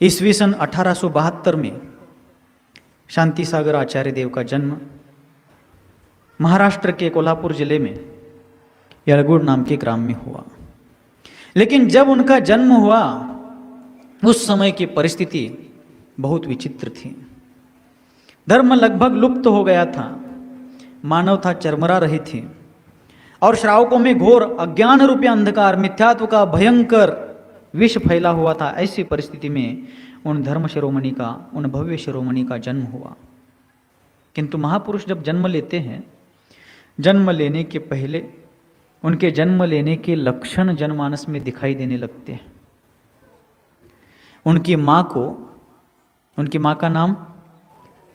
ईस्वी सन 1872 में शांति सागर आचार्य देव का जन्म महाराष्ट्र के कोल्हापुर जिले में यलगुड़ नाम के ग्राम में हुआ। लेकिन जब उनका जन्म हुआ उस समय की परिस्थिति बहुत विचित्र थी। धर्म लगभग लुप्त हो गया था, मानवता चरमरा रही थी और श्रावकों में घोर अज्ञान रूपी अंधकार, मिथ्यात्व का भयंकर विष फैला हुआ था। ऐसी परिस्थिति में उन धर्म शिरोमणि का, उन भव्य शिरोमणि का जन्म हुआ। किंतु महापुरुष जब जन्म लेते हैं, जन्म लेने के पहले उनके जन्म लेने के लक्षण जनमानस में दिखाई देने लगते हैं। उनकी माँ का नाम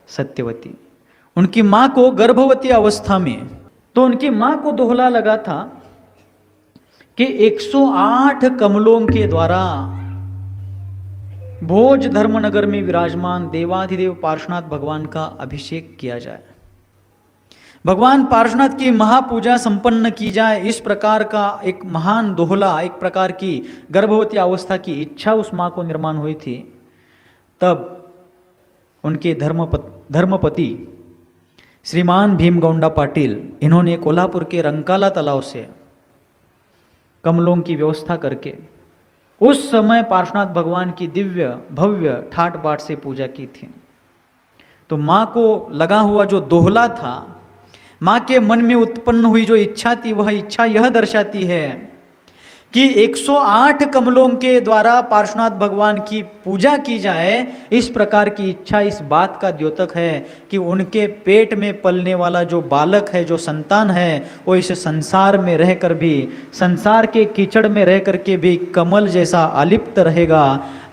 सत्यवती, उनकी माँ को गर्भवती अवस्था में, तो उनकी माँ को दोहला लगा था कि 108 कमलों के द्वारा भोज धर्मनगर में विराजमान देवाधिदेव पार्श्वनाथ भगवान का अभिषेक किया जाए, भगवान पार्श्वनाथ की महापूजा संपन्न की जाए। इस प्रकार का एक महान दोहला, एक प्रकार की गर्भवती अवस्था की इच्छा उस माँ को निर्माण हुई थी। तब उनके धर्मपति श्रीमान भीमगौंडा पाटिल, इन्होंने कोल्हापुर के रंकाला तालाब से कमलों की व्यवस्था करके उस समय पार्श्वनाथ भगवान की दिव्य भव्य ठाट बाट से पूजा की थी। तो माँ को लगा हुआ जो दोहला था, माँ के मन में उत्पन्न हुई जो इच्छा थी, वह इच्छा यह दर्शाती है कि 108 कमलों के द्वारा पार्श्वनाथ भगवान की पूजा की जाए। इस प्रकार की इच्छा इस बात का द्योतक है कि उनके पेट में पलने वाला जो बालक है, जो संतान है, वो इस संसार में रहकर भी, संसार के कीचड़ में रह करके भी कमल जैसा अलिप्त रहेगा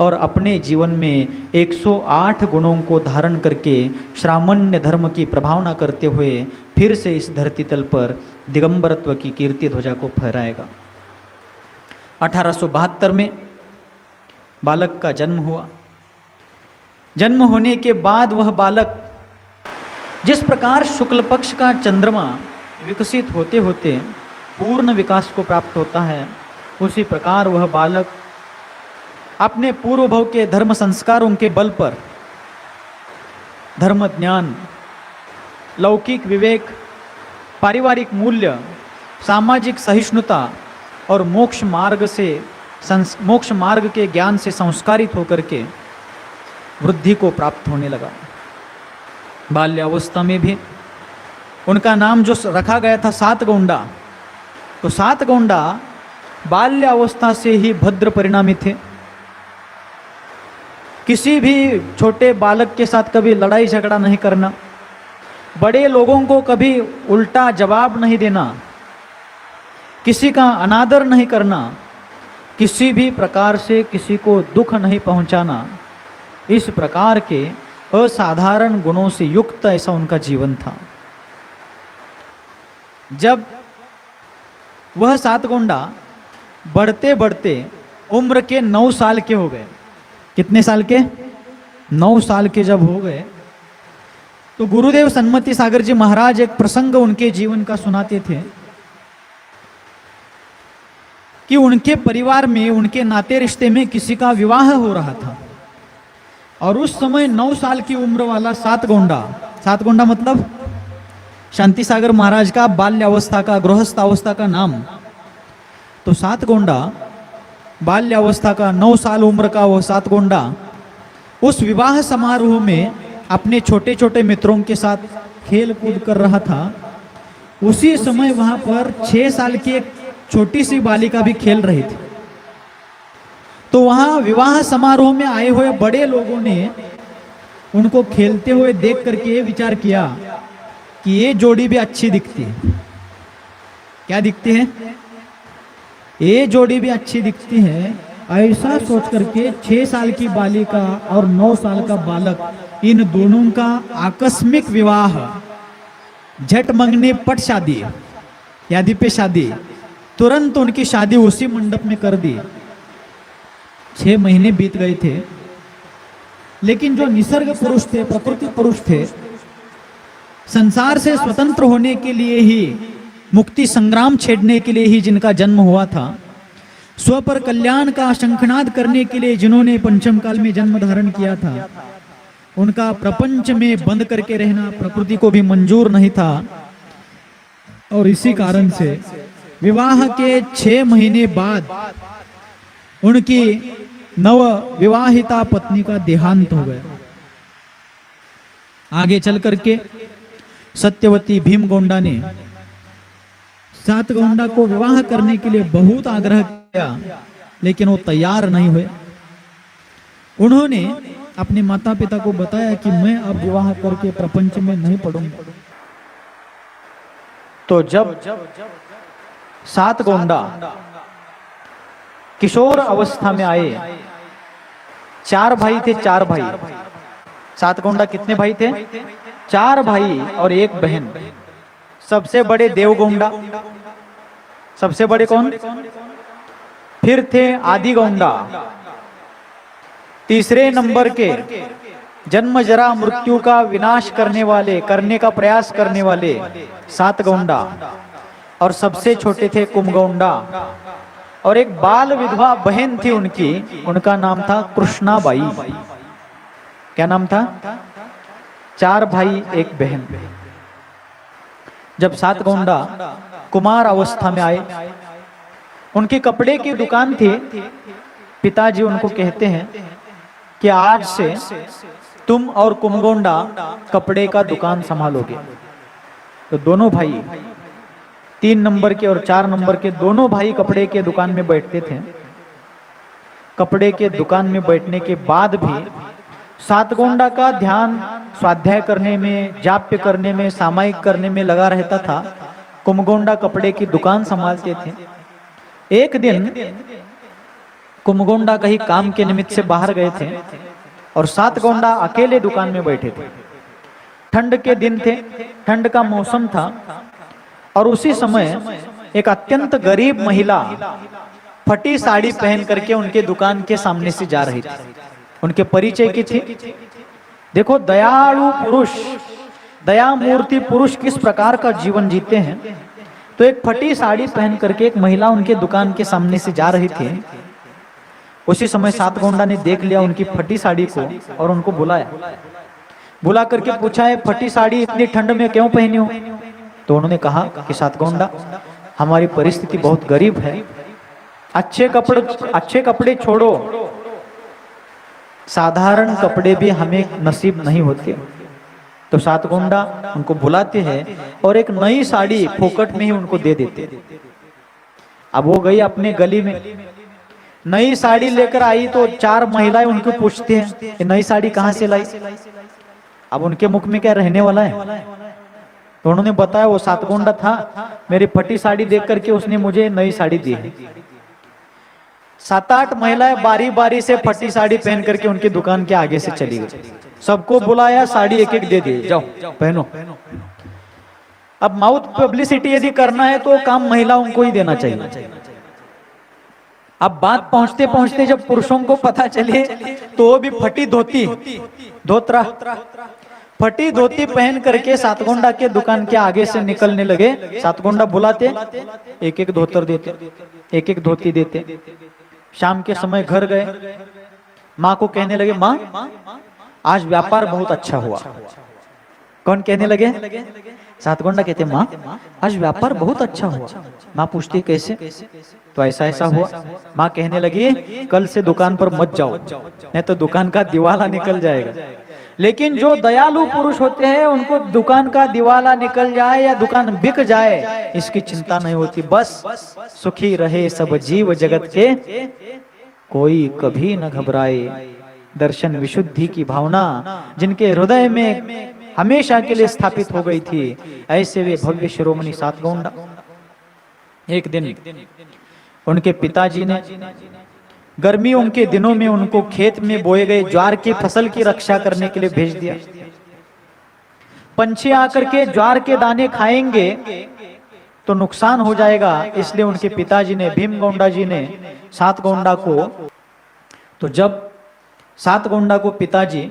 और अपने जीवन में 108 गुणों को धारण करके श्रामण्य धर्म की प्रभावना करते हुए फिर से इस धरती तल पर दिगंबरत्व की कीर्ति ध्वजा को फहराएगा। 1872 में बालक का जन्म हुआ। जन्म होने के बाद वह बालक जिस प्रकार शुक्ल पक्ष का चंद्रमा विकसित होते होते पूर्ण विकास को प्राप्त होता है, उसी प्रकार वह बालक अपने पूर्व भव के धर्म संस्कारों के बल पर धर्म ज्ञान, लौकिक विवेक, पारिवारिक मूल्य, सामाजिक सहिष्णुता और मोक्ष मार्ग के ज्ञान से संस्कारित होकर के वृद्धि को प्राप्त होने लगा। बाल्यावस्था में भी उनका नाम जो रखा गया था सातगोंडा, तो सातगोंडा बाल्यावस्था से ही भद्र परिणामी थे। किसी भी छोटे बालक के साथ कभी लड़ाई झगड़ा नहीं करना, बड़े लोगों को कभी उल्टा जवाब नहीं देना, किसी का अनादर नहीं करना, किसी भी प्रकार से किसी को दुख नहीं पहुंचाना, इस प्रकार के असाधारण गुणों से युक्त ऐसा उनका जीवन था। जब वह सातगोंडा बढ़ते बढ़ते उम्र के 9 साल के हो गए, कितने साल के? 9 साल के जब हो गए, तो गुरुदेव सन्मति सागर जी महाराज एक प्रसंग उनके जीवन का सुनाते थे कि उनके परिवार में, उनके नाते रिश्ते में किसी का विवाह हो रहा था और उस समय 9 साल की उम्र वाला सातगोंडा मतलब शांति सागर महाराज का बाल्यावस्था का, गृहस्थ अवस्था का नाम। तो सातगोंडा बाल्यावस्था का 9 साल उम्र का वह सातगोंडा उस विवाह समारोह में अपने छोटे छोटे मित्रों के साथ खेल कूद कर रहा था। उसी समय वहां पर 6 साल की एक छोटी सी बालिका भी खेल रही थी। तो वहां विवाह समारोह में आए हुए बड़े लोगों ने उनको खेलते हुए देख करके विचार किया कि ये जोड़ी भी अच्छी दिखती है। क्या दिखती है? ये जोड़ी भी अच्छी दिखती है। ऐसा सोच करके 6 साल की बालिका और 9 साल का बालक, इन दोनों का आकस्मिक विवाह, झट मंगनी पट शादी, यादी पे शादी, तुरंत उनकी शादी उसी मंडप में कर दी। 6 महीने बीत गए थे, लेकिन जो निसर्ग पुरुष थे, प्रकृति पुरुष थे, संसार से स्वतंत्र होने के लिए ही, मुक्ति संग्राम छेड़ने के लिए ही जिनका जन्म हुआ था, स्व पर कल्याण का शंखनाद करने के लिए जिन्होंने पंचम काल में जन्म धारण किया था, उनका प्रपंच में बंद करके रहना प्रकृति को भी मंजूर नहीं था। और इसी कारण से विवाह के 6 महीने बाद उनकी नव विवाहिता पत्नी का देहांत हो गया। आगे चल करके सत्यवती भीमगोंडा ने सातगोंडा को विवाह करने के लिए बहुत आग्रह किया, लेकिन वो तैयार नहीं हुए। उन्होंने अपने माता पिता को बताया कि मैं अब विवाह करके प्रपंच में नहीं पड़ूंगा। तो जब सातगोंडा किशोर अवस्था में आए, 4 भाई थे, 4 भाई। सातगोंडा कितने भाई थे? 4 भाई और 1 बहन। सबसे बड़े देवगोंडा, सबसे बड़े कौन? फिर थे आदिगोंडा, तीसरे नंबर के जन्म जरा मृत्यु का विनाश करने का प्रयास करने वाले सातगोंडा, और सबसे छोटे थे कुमगोंडा। और एक बाल विधवा बहन थी उनकी, उनका नाम था कृष्णाबाई। क्या नाम था? 4 भाई 1 बहन। जब सातगोंडा कुमार अवस्था में आए, उनकी कपड़े की दुकान थी। पिताजी उनको कहते हैं कि आज से तुम और कुमगोंडा कपड़े का दुकान संभालोगे। तो दोनों भाई, 3 नंबर के और 4 नंबर के दोनों भाई कपड़े के दुकान में बैठते थे। कपड़े के दुकान में बैठने के बाद भी सातगोंडा का ध्यान स्वाध्याय करने में, जाप्य करने में, सामायिक करने में लगा रहता था। कुमगोंडा कपड़े की दुकान संभालते थे। एक दिन कुमगोंडा कहीं काम के निमित्त से बाहर गए थे और सातगोंडा अकेले दुकान में बैठे थे। ठंड के दिन थे, ठंड का मौसम था, और उसी समय एक अत्यंत गरीब महिला फटी साड़ी पहन करके उनके दुकान के सामने से जा रही थी। उनके परिचय की थी। देखो, दयालु पुरुष, दया मूर्ति पुरुष किस प्रकार का जीवन जीते हैं। तो एक फटी साड़ी पहन करके एक महिला उनके दुकान के सामने से जा रही थी। उसी समय सातगोंडा ने देख लिया उनकी फटी साड़ी को और उनको बुलाया। बुला करके पूछा, है फटी साड़ी इतनी ठंड में क्यों पहनी हो? तो उन्होंने कहा कि सातगोंडा, हमारी परिस्थिति बहुत गरीब है, अच्छे कपड़े छोड़ो, साधारण कपड़े भी हमें नसीब नहीं होते। तो सातगोंडा उनको बुलाते हैं और एक नई साड़ी फोकट में ही उनको दे देते। अब वो गई अपने गली में, नई साड़ी लेकर आई तो 4 महिलाएं उनको पूछते हैं, ये नई साड़ी कहाँ से लाई? अब उनके मुख में क्या रहने वाला है? तो उन्होंने बताया, वो सातगोंडा था, मेरी फटी साड़ी देख करके उसने मुझे नई साड़ी दी है। 7-8 महिलाएं बारी बारी से फटी साड़ी पहन करके उनकी दुकान के आगे से चली गई। सबको बुलाया, साड़ी एक एक दे दी, जाओ पहनो। अब माउथ पब्लिसिटी यदि करना है तो काम महिलाओं को ही देना चाहिए। अब बात पहुंचते पहुंचते जब पुरुषों को पता चले तो वो भी फटी धोती, धोतरा, फटी धोती पहन करके सातगोंडा के दुकान के आगे से निकलने लगे। सातगोंडा बुलाते, एक एक धोतर देते, एक एक धोती देते। शाम के समय घर गए, माँ को कहने लगे, माँ आज व्यापार बहुत अच्छा हुआ। कौन कहने लगे? सातगोंडा कहते, माँ आज व्यापार बहुत अच्छा हुआ। माँ पूछती, कैसे? तो ऐसा ऐसा हुआ। माँ कहने लगी, कल से दुकान पर मत जाओ, नहीं तो दुकान का दिवाला निकल जाएगा। लेकिन जो दयालु पुरुष होते हैं उनको दुकान का दिवाला निकल जाए या दुकान बिक जाए इसकी चिंता नहीं होती। बस सुखी रहे सब जीव जगत के, कोई कभी न घबराए। दर्शन विशुद्धि की भावना जिनके हृदय में हमेशा के लिए स्थापित हो गई थी, ऐसे वे भव्य शिरोमणि सातगोंडा। एक दिन उनके पिताजी ने गर्मियों के दिनों में उनको खेत में बोए गए ज्वार की फसल की रक्षा करने के लिए भेज दिया। पंछी आकर के ज्वार के दाने खाएंगे तो नुकसान हो जाएगा, इसलिए उनके पिताजी ने, भीमगोंडा जी ने सातगोंडा को, तो जब सातगोंडा को पिताजी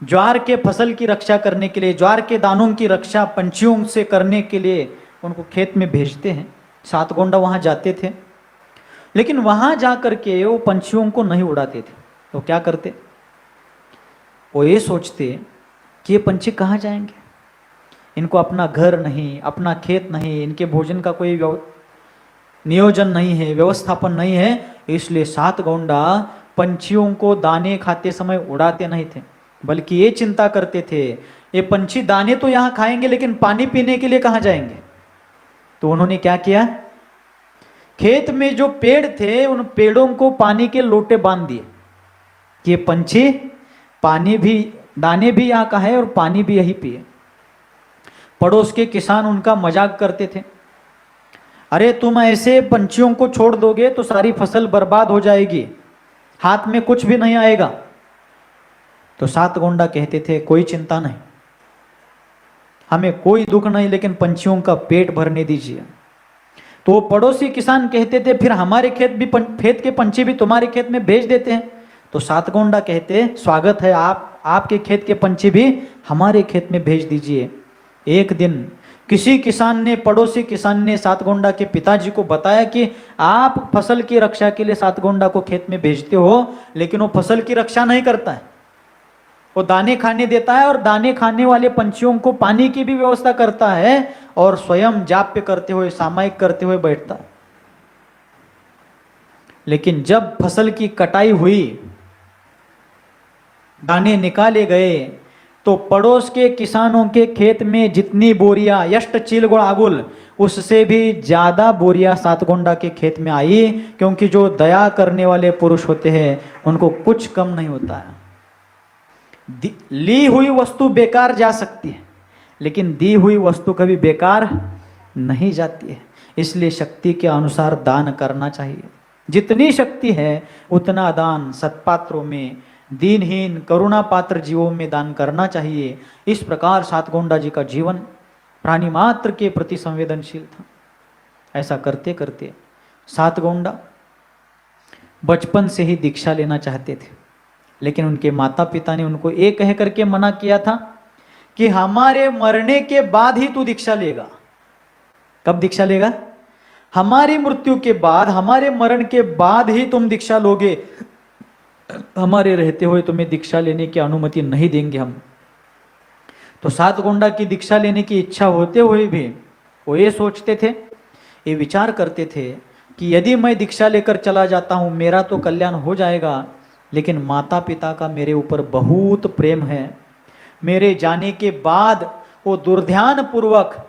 ज्वार के फसल की रक्षा करने के लिए, ज्वार के दानों की रक्षा पंछियों से करने के लिए उनको खेत में भेजते हैं। सातगोंडा वहां जाते थे। लेकिन वहां जाकर के वो पंछियों को नहीं उड़ाते थे। तो क्या करते, वो ये सोचते कि ये पंछी कहाँ जाएंगे, इनको अपना घर नहीं, अपना खेत नहीं, इनके भोजन का कोई नियोजन नहीं है, व्यवस्थापन नहीं है, इसलिए सात गोंडा पंछियों को दाने खाते समय उड़ाते नहीं थे, बल्कि ये चिंता करते थे ये पंछी दाने तो यहाँ खाएंगे लेकिन पानी पीने के लिए कहाँ जाएंगे। तो उन्होंने क्या किया, खेत में जो पेड़ थे उन पेड़ों को पानी के लोटे बांध दिए कि ये पंछी पानी भी, दाने भी यहाँ का है और पानी भी यही पिए। पड़ोस के किसान उनका मजाक करते थे, अरे तुम ऐसे पंछियों को छोड़ दोगे तो सारी फसल बर्बाद हो जाएगी, हाथ में कुछ भी नहीं आएगा। तो सात गोंडा कहते थे कोई चिंता नहीं, हमें कोई दुख नहीं, लेकिन पंछियों का पेट भरने दीजिए। तो पड़ोसी किसान कहते थे फिर हमारे खेत के पंछी भी तुम्हारे खेत में भेज देते हैं। तो सात गोंडा कहते स्वागत है, आपके खेत के पंछी भी हमारे खेत में भेज दीजिए। एक दिन किसी किसान ने, पड़ोसी किसान ने सात गोंडा के पिताजी को बताया कि आप फसल की रक्षा के लिए सात गोंडा को खेत में भेजते हो, लेकिन वो फसल की रक्षा नहीं करता है, वो दाने खाने देता है और दाने खाने वाले पंछियों को पानी की भी व्यवस्था करता है और स्वयं जाप्य करते हुए, सामायिक करते हुए बैठता है। लेकिन जब फसल की कटाई हुई, दाने निकाले गए, तो पड़ोस के किसानों के खेत में जितनी बोरियां यष्ट चीलगुड़ आगुल, उससे भी ज्यादा बोरियां सात गोंडा के खेत में आई, क्योंकि जो दया करने वाले पुरुष होते हैं उनको कुछ कम नहीं होता है। ली हुई वस्तु बेकार जा सकती है, लेकिन दी हुई वस्तु कभी बेकार नहीं जाती है। इसलिए शक्ति के अनुसार दान करना चाहिए, जितनी शक्ति है उतना दान सत्पात्रों में, दीनहीन करुणा पात्र जीवों में दान करना चाहिए। इस प्रकार सात गोंडा जी का जीवन प्राणी मात्र के प्रति संवेदनशील था। ऐसा करते करते सात गोंडा बचपन से ही दीक्षा लेना चाहते थे, लेकिन उनके माता पिता ने उनको ये कह करके मना किया था कि हमारे मरने के बाद ही तू दीक्षा लेगा। कब दीक्षा लेगा? हमारी मृत्यु के बाद, हमारे मरण के बाद ही तुम दीक्षा लोगे, हमारे रहते हुए तुम्हें दीक्षा लेने की अनुमति नहीं देंगे हम। तो सात गोंडा की दीक्षा लेने की इच्छा होते हुए भी वो ये सोचते थे, ये विचार करते थे कि यदि मैं दीक्षा लेकर चला जाता हूं मेरा तो कल्याण हो जाएगा, लेकिन माता पिता का मेरे ऊपर बहुत प्रेम है, मेरे जाने के बाद वो दुर्ध्यान पूर्वक,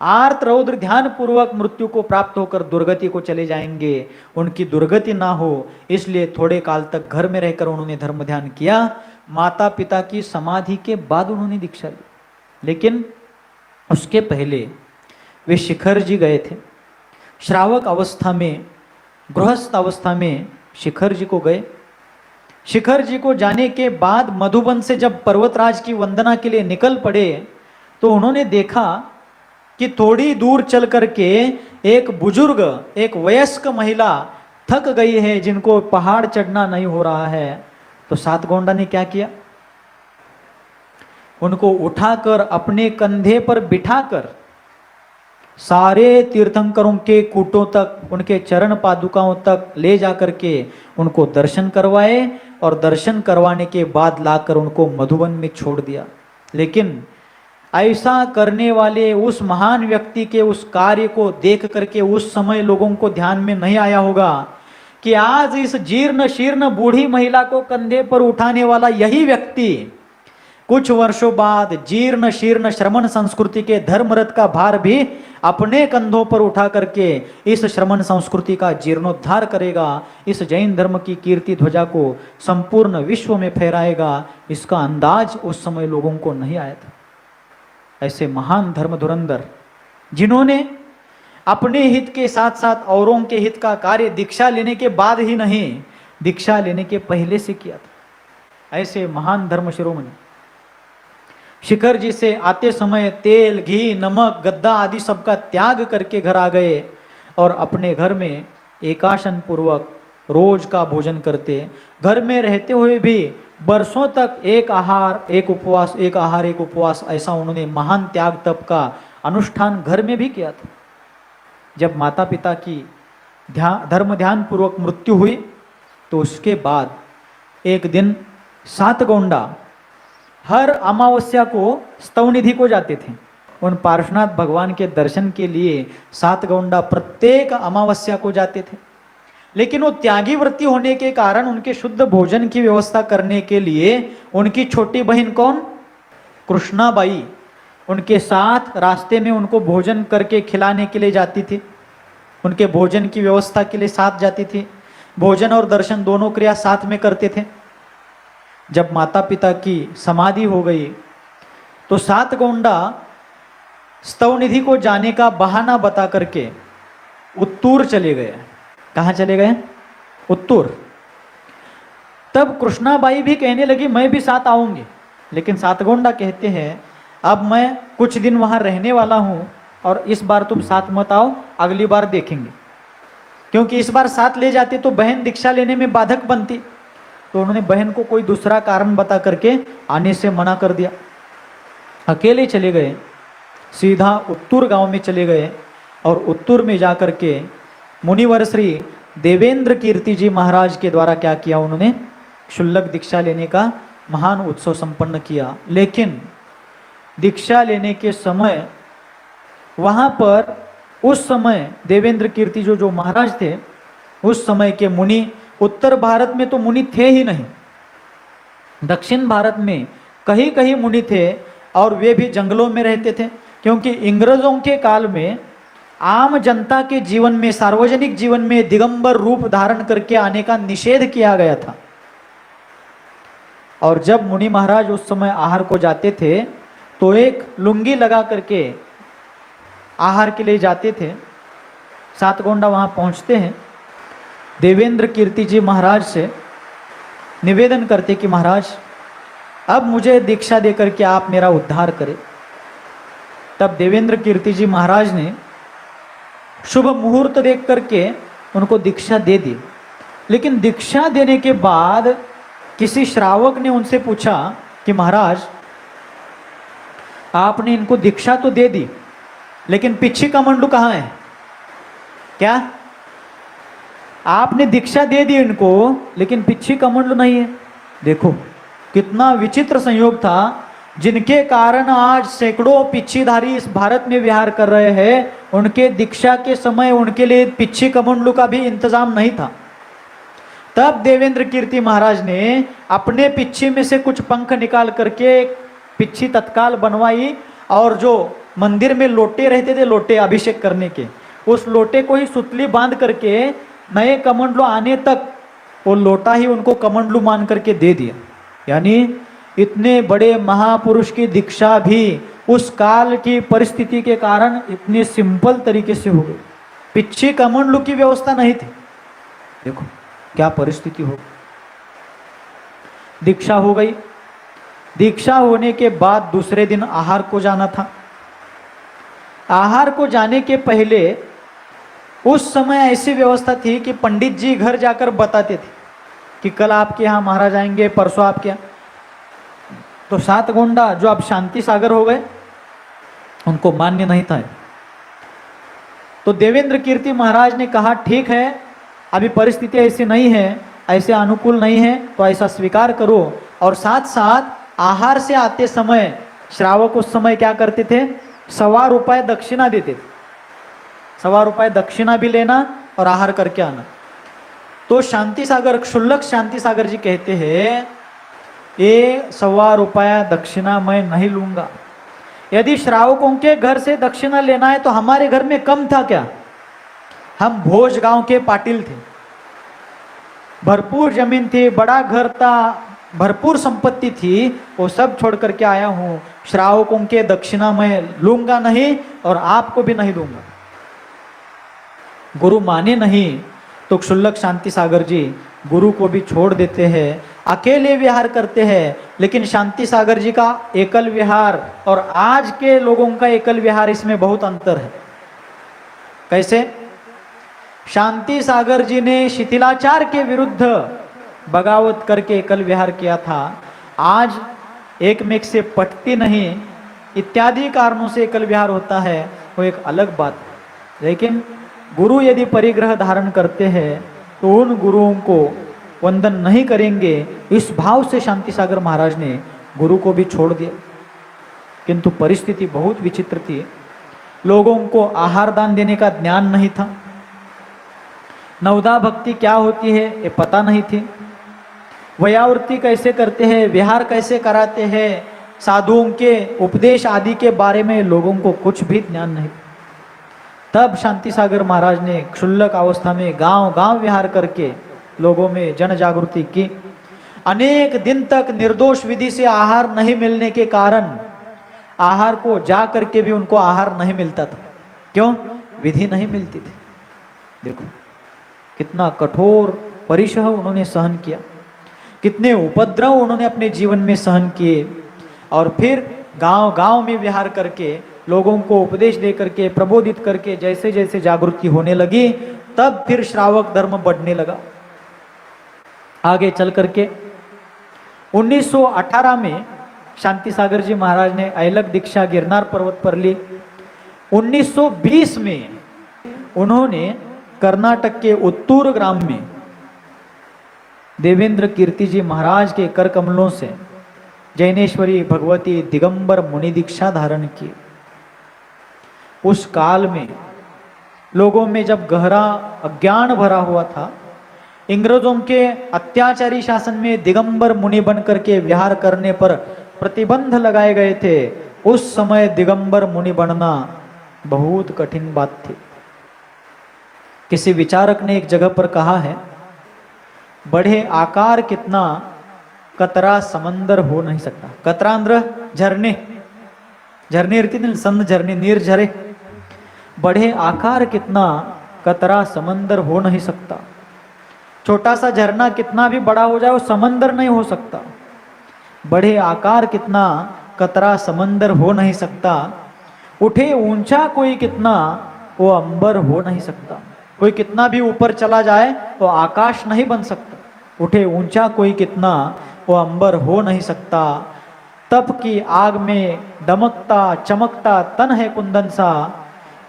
आर्त रौद्र ध्यान पूर्वक मृत्यु को प्राप्त होकर दुर्गति को चले जाएंगे, उनकी दुर्गति ना हो, इसलिए थोड़े काल तक घर में रहकर उन्होंने धर्म ध्यान किया। माता पिता की समाधि के बाद उन्होंने दीक्षा ली, लेकिन उसके पहले वे शिखर जी गए थे। श्रावक अवस्था में, गृहस्थ अवस्था में शिखर जी को गए। शिखर जी को जाने के बाद मधुबन से जब पर्वतराज की वंदना के लिए निकल पड़े, तो उन्होंने देखा कि थोड़ी दूर चल करके एक बुजुर्ग, एक वयस्क महिला थक गई है, जिनको पहाड़ चढ़ना नहीं हो रहा है। तो सात गोंडा ने क्या किया, उनको उठाकर अपने कंधे पर बिठाकर सारे तीर्थंकरों के कूटों तक, उनके चरण पादुकाओं तक ले जाकर के उनको दर्शन करवाए, और दर्शन करवाने के बाद लाकर उनको मधुबन में छोड़ दिया। लेकिन ऐसा करने वाले उस महान व्यक्ति के उस कार्य को देख करके उस समय लोगों को ध्यान में नहीं आया होगा कि आज इस जीर्ण शीर्ण बूढ़ी महिला को कंधे पर उठाने वाला यही व्यक्ति कुछ वर्षों बाद जीर्ण शीर्ण श्रमण संस्कृति के धर्मरथ का भार भी अपने कंधों पर उठा करके इस श्रमण संस्कृति का जीर्णोद्धार करेगा, इस जैन धर्म की कीर्ति ध्वजा को संपूर्ण विश्व में फहराएगा। इसका अंदाज उस समय लोगों को नहीं आया था। ऐसे महान धर्म धुरंधर, जिन्होंने अपने हित के साथ साथ औरों के हित का कार्य दीक्षा लेने के बाद ही नहीं, दीक्षा लेने के पहले से किया था, ऐसे महान धर्म शिरोमणि शिखर जी से आते समय तेल, घी, नमक, गद्दा आदि सबका त्याग करके घर आ गए और अपने घर में एकाशन पूर्वक रोज का भोजन करते। घर में रहते हुए भी वर्षों तक एक आहार एक उपवास, एक आहार एक उपवास, ऐसा उन्होंने महान त्याग तप का अनुष्ठान घर में भी किया था। जब माता पिता की धर्म ध्यान पूर्वक मृत्यु हुई, तो उसके बाद एक दिन सातगोंडा हर अमावस्या को स्तवनिधि को जाते थे। उन पार्श्वनाथ भगवान के दर्शन के लिए सातगोंडा प्रत्येक अमावस्या को जाते थे। लेकिन वो त्यागी वृत्ति होने के कारण उनके शुद्ध भोजन की व्यवस्था करने के लिए उनकी छोटी बहन कौन, कृष्णाबाई, उनके साथ रास्ते में उनको भोजन करके खिलाने के लिए जाती थी, उनके भोजन की व्यवस्था के लिए साथ जाती थी। भोजन और दर्शन दोनों क्रिया साथ में करते थे। जब माता पिता की समाधि हो गई तो सातगोंडा स्तवनिधि को जाने का बहाना बता करके उत्तूर चले गए। कहाँ चले गए? उत्तूर। तब कृष्णाबाई भी कहने लगी मैं भी साथ आऊंगी, लेकिन सातगोंडा कहते हैं अब मैं कुछ दिन वहां रहने वाला हूं और इस बार तुम साथ मत आओ, अगली बार देखेंगे। क्योंकि इस बार साथ ले जाते तो बहन दीक्षा लेने में बाधक बनती, तो उन्होंने बहन को कोई दूसरा कारण बता करके आने से मना कर दिया। अकेले चले गए, सीधा उत्तूर गांव में चले गए और उत्तूर में जाकर के मुनिवर श्री देवेंद्र कीर्ति जी महाराज के द्वारा क्या किया, उन्होंने क्षुल्लक दीक्षा लेने का महान उत्सव संपन्न किया। लेकिन दीक्षा लेने के समय वहाँ पर उस समय देवेंद्र कीर्ति जो महाराज थे, उस समय के मुनि, उत्तर भारत में तो मुनि थे ही नहीं, दक्षिण भारत में कहीं कहीं मुनि थे और वे भी जंगलों में रहते थे। क्योंकि अंग्रेजों के काल में आम जनता के जीवन में, सार्वजनिक जीवन में दिगंबर रूप धारण करके आने का निषेध किया गया था। और जब मुनि महाराज उस समय आहार को जाते थे तो एक लुंगी लगा करके आहार के लिए जाते थे। सातगोंडा वहाँ पहुँचते हैं, देवेंद्र कीर्ति जी महाराज से निवेदन करते कि महाराज अब मुझे दीक्षा देकर के आप मेरा उद्धार करें। तब देवेंद्र कीर्ति जी महाराज ने शुभ मुहूर्त देख करके उनको दीक्षा दे दी। लेकिन दीक्षा देने के बाद किसी श्रावक ने उनसे पूछा कि महाराज आपने इनको दीक्षा तो दे दी, लेकिन पिछी कमंडलू कहाँ है? क्या आपने दीक्षा दे दी इनको, लेकिन पिछी कमंडलू नहीं है? देखो कितना विचित्र संयोग था, जिनके कारण आज सैकड़ों पिच्छीधारी इस भारत में विहार कर रहे हैं, उनके दीक्षा के समय उनके लिए पिच्छी कमंडलू का भी इंतजाम नहीं था। तब देवेंद्र कीर्ति महाराज ने अपने पिच्छी में से कुछ पंख निकाल करके पिच्छी तत्काल बनवाई और जो मंदिर में लोटे रहते थे, लोटे अभिषेक करने के, उस लोटे को ही सुतली बांध करके नए कमंडलू आने तक वो लोटा ही उनको कमंडलू मान करके दे दिया। यानी इतने बड़े महापुरुष की दीक्षा भी उस काल की परिस्थिति के कारण इतनी सिंपल तरीके से हो गई। पिच्छी कमंडलू की व्यवस्था नहीं थी। देखो क्या परिस्थिति हो। दीक्षा हो गई, दीक्षा होने के बाद दूसरे दिन आहार को जाना था। आहार को जाने के पहले उस समय ऐसी व्यवस्था थी कि पंडित जी घर जाकर बताते थे कि कल आपके यहाँ महाराज आएंगे, परसों आपके यहाँ। तो सातगोंडा जो अब शांति सागर हो गए, उनको मान्य नहीं था। तो देवेंद्र कीर्ति महाराज ने कहा ठीक है, अभी परिस्थिति ऐसी नहीं है, ऐसे अनुकूल नहीं है, तो ऐसा स्वीकार करो। और साथ साथ आहार से आते समय श्रावक उस समय क्या करते थे, ₹1.25 दक्षिणा देते थे। ₹1.25 दक्षिणा भी लेना और आहार करके आना। तो शांति सागर, क्षुल्लक शांति सागर जी कहते हैं ये ₹1.25 दक्षिणा मैं नहीं लूंगा। यदि श्रावकों के घर से दक्षिणा लेना है तो हमारे घर में कम था क्या? हम भोज गांव के पाटिल थे, भरपूर जमीन थी, बड़ा घर था, भरपूर संपत्ति थी, वो सब छोड़ करके आया हूं। श्रावकों के दक्षिणा मैं लूंगा नहीं और आपको भी नहीं दूंगा। गुरु माने नहीं तो क्षुल्लक शांति सागर जी गुरु को भी छोड़ देते हैं, अकेले विहार करते हैं। लेकिन शांति सागर जी का एकल विहार और आज के लोगों का एकल विहार, इसमें बहुत अंतर है। कैसे? शांति सागर जी ने शिथिलाचार के विरुद्ध बगावत करके एकल विहार किया था। आज एक में से पटती नहीं इत्यादि कारणों से एकल विहार होता है, वो एक अलग बात है। लेकिन गुरु यदि परिग्रह धारण करते हैं तो उन गुरुओं को वंदन नहीं करेंगे, इस भाव से शांति सागर महाराज ने गुरु को भी छोड़ दिया। किंतु परिस्थिति बहुत विचित्र थी। लोगों को आहार दान देने का ज्ञान नहीं था, नवदा भक्ति क्या होती है ये पता नहीं थी, वयावृत्ति कैसे करते हैं, विहार कैसे कराते हैं, साधुओं के उपदेश आदि के बारे में लोगों को कुछ भी ज्ञान नहीं। तब शांति सागर महाराज ने क्षुल्लक अवस्था में गांव गांव विहार करके लोगों में जन जागृति की। अनेक दिन तक निर्दोष विधि से आहार नहीं मिलने के कारण आहार को जा करके भी उनको आहार नहीं मिलता था। क्यों? विधि नहीं मिलती थी। देखो कितना कठोर परिश्रम उन्होंने सहन किया, कितने उपद्रव उन्होंने अपने जीवन में सहन किए, और फिर गांव गांव में विहार करके लोगों को उपदेश दे करके प्रबोधित करके जैसे जैसे जागृति होने लगी तब फिर श्रावक धर्म बढ़ने लगा। आगे चल करके 1918 में शांति सागर जी महाराज ने ऐलक दीक्षा गिरनार पर्वत पर ली। 1920 में उन्होंने कर्नाटक के उत्तूर ग्राम में देवेंद्र कीर्ति जी महाराज के कर कमलों से जैनेश्वरी भगवती दिगंबर मुनि दीक्षा धारण की। उस काल में लोगों में जब गहरा अज्ञान भरा हुआ था, इंग्रजों के अत्याचारी शासन में दिगंबर मुनि बन करके विहार करने पर प्रतिबंध लगाए गए थे, उस समय दिगंबर मुनि बनना बहुत कठिन बात थी। किसी विचारक ने एक जगह पर कहा है, बढ़े आकार कितना कतरा समंदर हो नहीं सकता। कतरा अंद्र झरने, झरने इर्ती संद झरने नीर झरे, बढ़े आकार कितना कतरा समंदर हो नहीं सकता। छोटा सा झरना कितना भी बड़ा हो जाए वो समंदर नहीं हो सकता। बढ़े आकार कितना कतरा समंदर हो नहीं सकता। उठे ऊंचा कोई कितना वो अंबर हो नहीं सकता। कोई कितना भी ऊपर चला जाए वो आकाश नहीं बन सकता। उठे ऊंचा कोई कितना वो अंबर हो नहीं सकता। तप की आग में दमकता चमकता तन है कुंदन सा,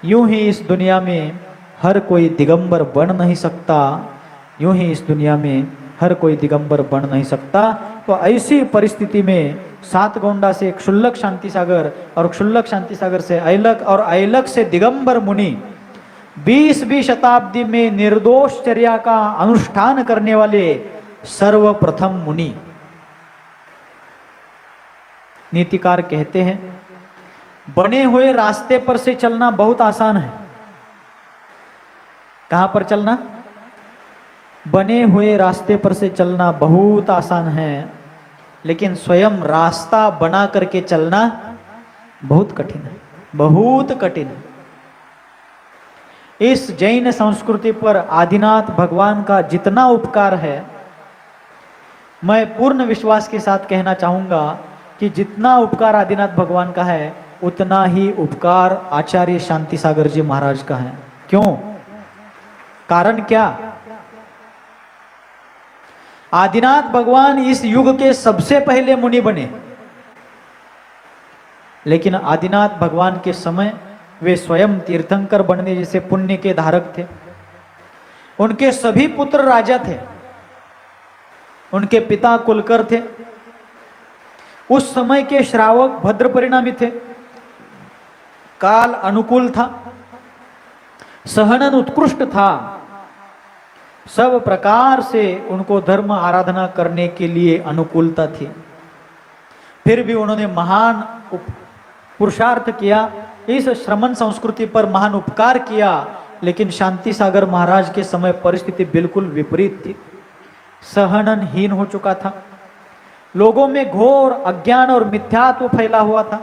यूं ही इस दुनिया में हर कोई दिगंबर बन नहीं सकता। यूं ही इस दुनिया में हर कोई दिगंबर बन नहीं सकता। तो ऐसी परिस्थिति में सातगोंडा से क्षुल्लक शांति सागर और क्षुल्लक शांति सागर से ऐलक और ऐलक से दिगंबर मुनि 20वीं शताब्दी में निर्दोष चर्या का अनुष्ठान करने वाले सर्वप्रथम मुनि। नीतिकार कहते हैं, बने हुए रास्ते पर से चलना बहुत आसान है। कहां पर चलना? बने हुए रास्ते पर से चलना बहुत आसान है, लेकिन स्वयं रास्ता बना करके चलना बहुत कठिन है, बहुत कठिन है। इस जैन संस्कृति पर आदिनाथ भगवान का जितना उपकार है, मैं पूर्ण विश्वास के साथ कहना चाहूंगा कि जितना उपकार आदिनाथ भगवान का है उतना ही उपकार आचार्य शांति सागर जी महाराज का है। क्यों? कारण क्या? आदिनाथ भगवान इस युग के सबसे पहले मुनि बने, लेकिन आदिनाथ भगवान के समय वे स्वयं तीर्थंकर बनने जैसे पुण्य के धारक थे। उनके सभी पुत्र राजा थे, उनके पिता कुलकर थे। उस समय के श्रावक भद्र परिणामी थे। काल अनुकूल था, सहनन उत्कृष्ट था, सब प्रकार से उनको धर्म आराधना करने के लिए अनुकूलता थी। फिर भी उन्होंने महान पुरुषार्थ किया, इस श्रमण संस्कृति पर महान उपकार किया। लेकिन शांति सागर महाराज के समय परिस्थिति बिल्कुल विपरीत थी। सहननहीन हो चुका था, लोगों में घोर अज्ञान और मिथ्यात्व फैला हुआ था।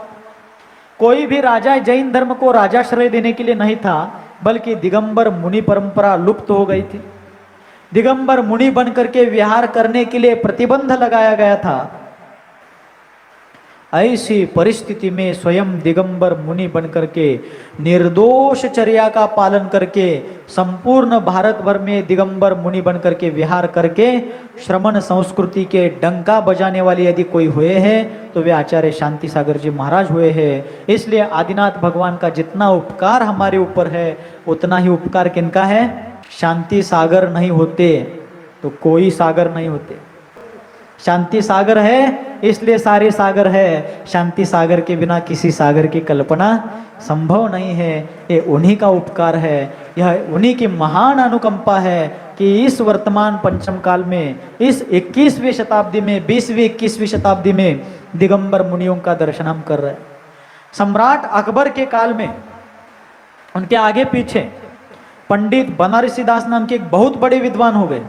कोई भी राजा जैन धर्म को राजाश्रय देने के लिए नहीं था, बल्कि दिगंबर मुनि परंपरा लुप्त हो गई थी। दिगंबर मुनि बनकर के विहार करने के लिए प्रतिबंध लगाया गया था। ऐसी परिस्थिति में स्वयं दिगंबर मुनि बन करके निर्दोष चर्या का पालन करके संपूर्ण भारत भर में दिगंबर मुनि बन करके विहार करके श्रमण संस्कृति के डंका बजाने वाले यदि कोई हुए हैं तो वे आचार्य शांति सागर जी महाराज हुए हैं। इसलिए आदिनाथ भगवान का जितना उपकार हमारे ऊपर है उतना ही उपकार किनका है? शांति सागर नहीं होते तो कोई सागर नहीं होते। शांति सागर है इसलिए सारे सागर है, शांति सागर के बिना किसी सागर की कल्पना संभव नहीं है। ये उन्हीं का उपकार है, यह उन्हीं की महान अनुकंपा है कि इस वर्तमान पंचम काल में, इस 21वीं शताब्दी में, 20वीं 21वीं शताब्दी में दिगंबर मुनियों का दर्शन हम कर रहे हैं। सम्राट अकबर के काल में उनके आगे पीछे पंडित बनारसी दास नाम के एक बहुत बड़े विद्वान हो गए।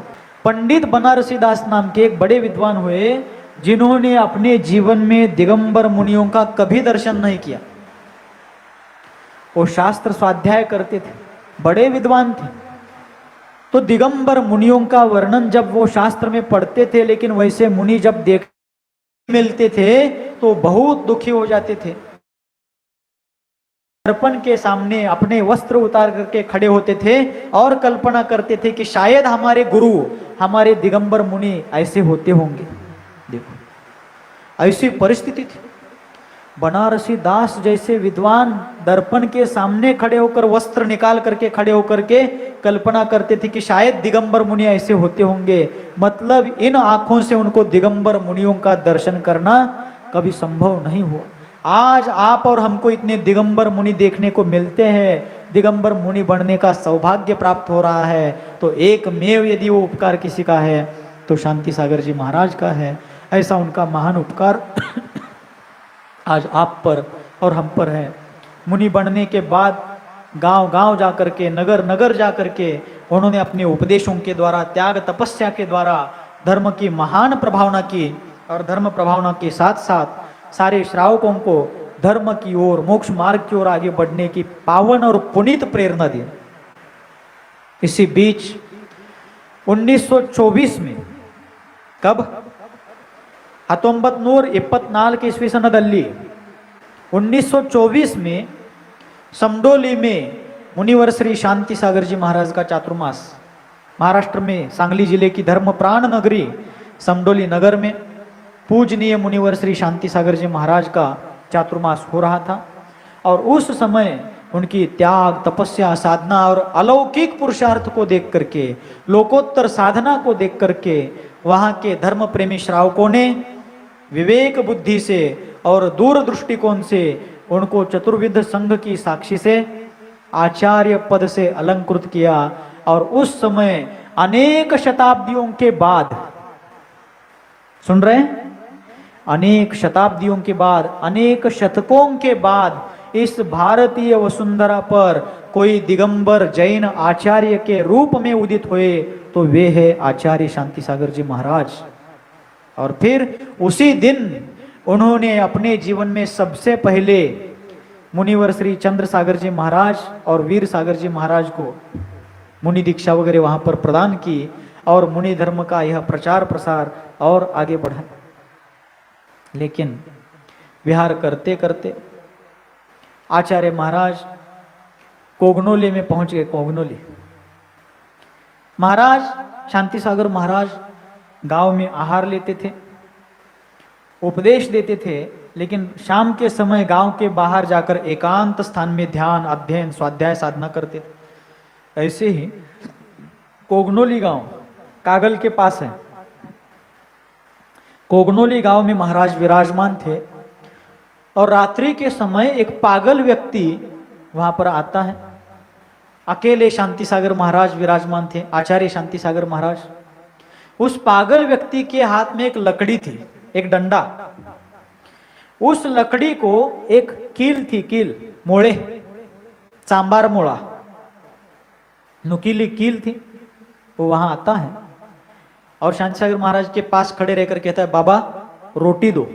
पंडित बनारसी दास नाम के एक बड़े विद्वान हुए जिन्होंने अपने जीवन में दिगंबर मुनियों का कभी दर्शन नहीं किया। वो शास्त्र स्वाध्याय करते थे, बड़े विद्वान थे, तो दिगंबर मुनियों का वर्णन जब वो शास्त्र में पढ़ते थे, लेकिन वैसे मुनि जब देख मिलते थे तो बहुत दुखी हो जाते थे। दर्पण के सामने अपने वस्त्र उतार करके खड़े होते थे और कल्पना करते थे कि शायद हमारे गुरु, हमारे दिगंबर मुनि ऐसे होते होंगे। देखो ऐसी परिस्थिति थी। बनारसी दास जैसे विद्वान दर्पण के सामने खड़े होकर, वस्त्र निकाल करके खड़े होकर के कल्पना करते थे कि शायद दिगंबर मुनि ऐसे होते होंगे। मतलब इन आंखों से उनको दिगंबर मुनियों का दर्शन करना कभी संभव नहीं हुआ। आज आप और हमको इतने दिगंबर मुनि देखने को मिलते हैं, दिगंबर मुनि बनने का सौभाग्य प्राप्त हो रहा है, तो एक मेव यदि वो उपकार किसी का है तो शांति सागर जी महाराज का है। ऐसा उनका महान उपकार आज आप पर और हम पर है। मुनि बनने के बाद गांव गांव जा करके, नगर नगर जा करके उन्होंने अपने उपदेशों के द्वारा, त्याग तपस्या के द्वारा धर्म की महान प्रभावना की और धर्म प्रभावना के साथ साथ सारे श्रावकों को धर्म की ओर, मोक्ष मार्ग की ओर आगे बढ़ने की पावन और पुनीत प्रेरणा दी। इसी बीच 1924 में, कब? 1924 ईस्वी सनदल्ली 1924 में समडोली में मुनिवर श्री शांति सागर जी महाराज का चातुर्मास, महाराष्ट्र में सांगली जिले की धर्म प्राण नगरी समडोली नगर में पूजनीय मुनिवर श्री शांति सागर जी महाराज का चातुर्मास हो रहा था। और उस समय उनकी त्याग, तपस्या, साधना और अलौकिक पुरुषार्थ को देख करके, लोकोत्तर साधना को देख करके वहाँ के धर्म प्रेमी श्रावकों ने विवेक बुद्धि से और दूर दृष्टिकोण से उनको चतुर्विध संघ की साक्षी से आचार्य पद से अलंकृत किया। और उस समय अनेक शताब्दियों के बाद, सुन रहे हैं, अनेक शताब्दियों के बाद, अनेक शतकों के बाद इस भारतीय वसुंधरा पर कोई दिगंबर जैन आचार्य के रूप में उदित हुए तो वे है आचार्य शांति सागर जी महाराज। और फिर उसी दिन उन्होंने अपने जीवन में सबसे पहले मुनिवर श्री चंद्र सागर जी महाराज और वीर सागर जी महाराज को मुनि दीक्षा वगैरह वहां पर प्रदान की और मुनि धर्म का यह प्रचार प्रसार और आगे बढ़ा। लेकिन विहार करते करते आचार्य महाराज कोगनोली में पहुंच गए। कोगनोली महाराज शांति सागर महाराज गांव में आहार लेते थे, उपदेश देते थे, लेकिन शाम के समय गांव के बाहर जाकर एकांत स्थान में ध्यान, अध्ययन, स्वाध्याय, साधना करते थे। ऐसे ही कोगनोली गांव कागल के पास है। कोगनोली गांव में महाराज विराजमान थे और रात्रि के समय एक पागल व्यक्ति वहां पर आता है। अकेले शांति सागर महाराज विराजमान थे, आचार्य शांति सागर महाराज। उस पागल व्यक्ति के हाथ में एक लकड़ी थी, एक डंडा। उस लकड़ी को एक कील थी, कील, मोड़े, सांबार मोड़ा, नुकीली कील थी। वो वहां आता है और शांति सागर महाराज के पास खड़े रहकर कहता है, बाबा रोटी दो,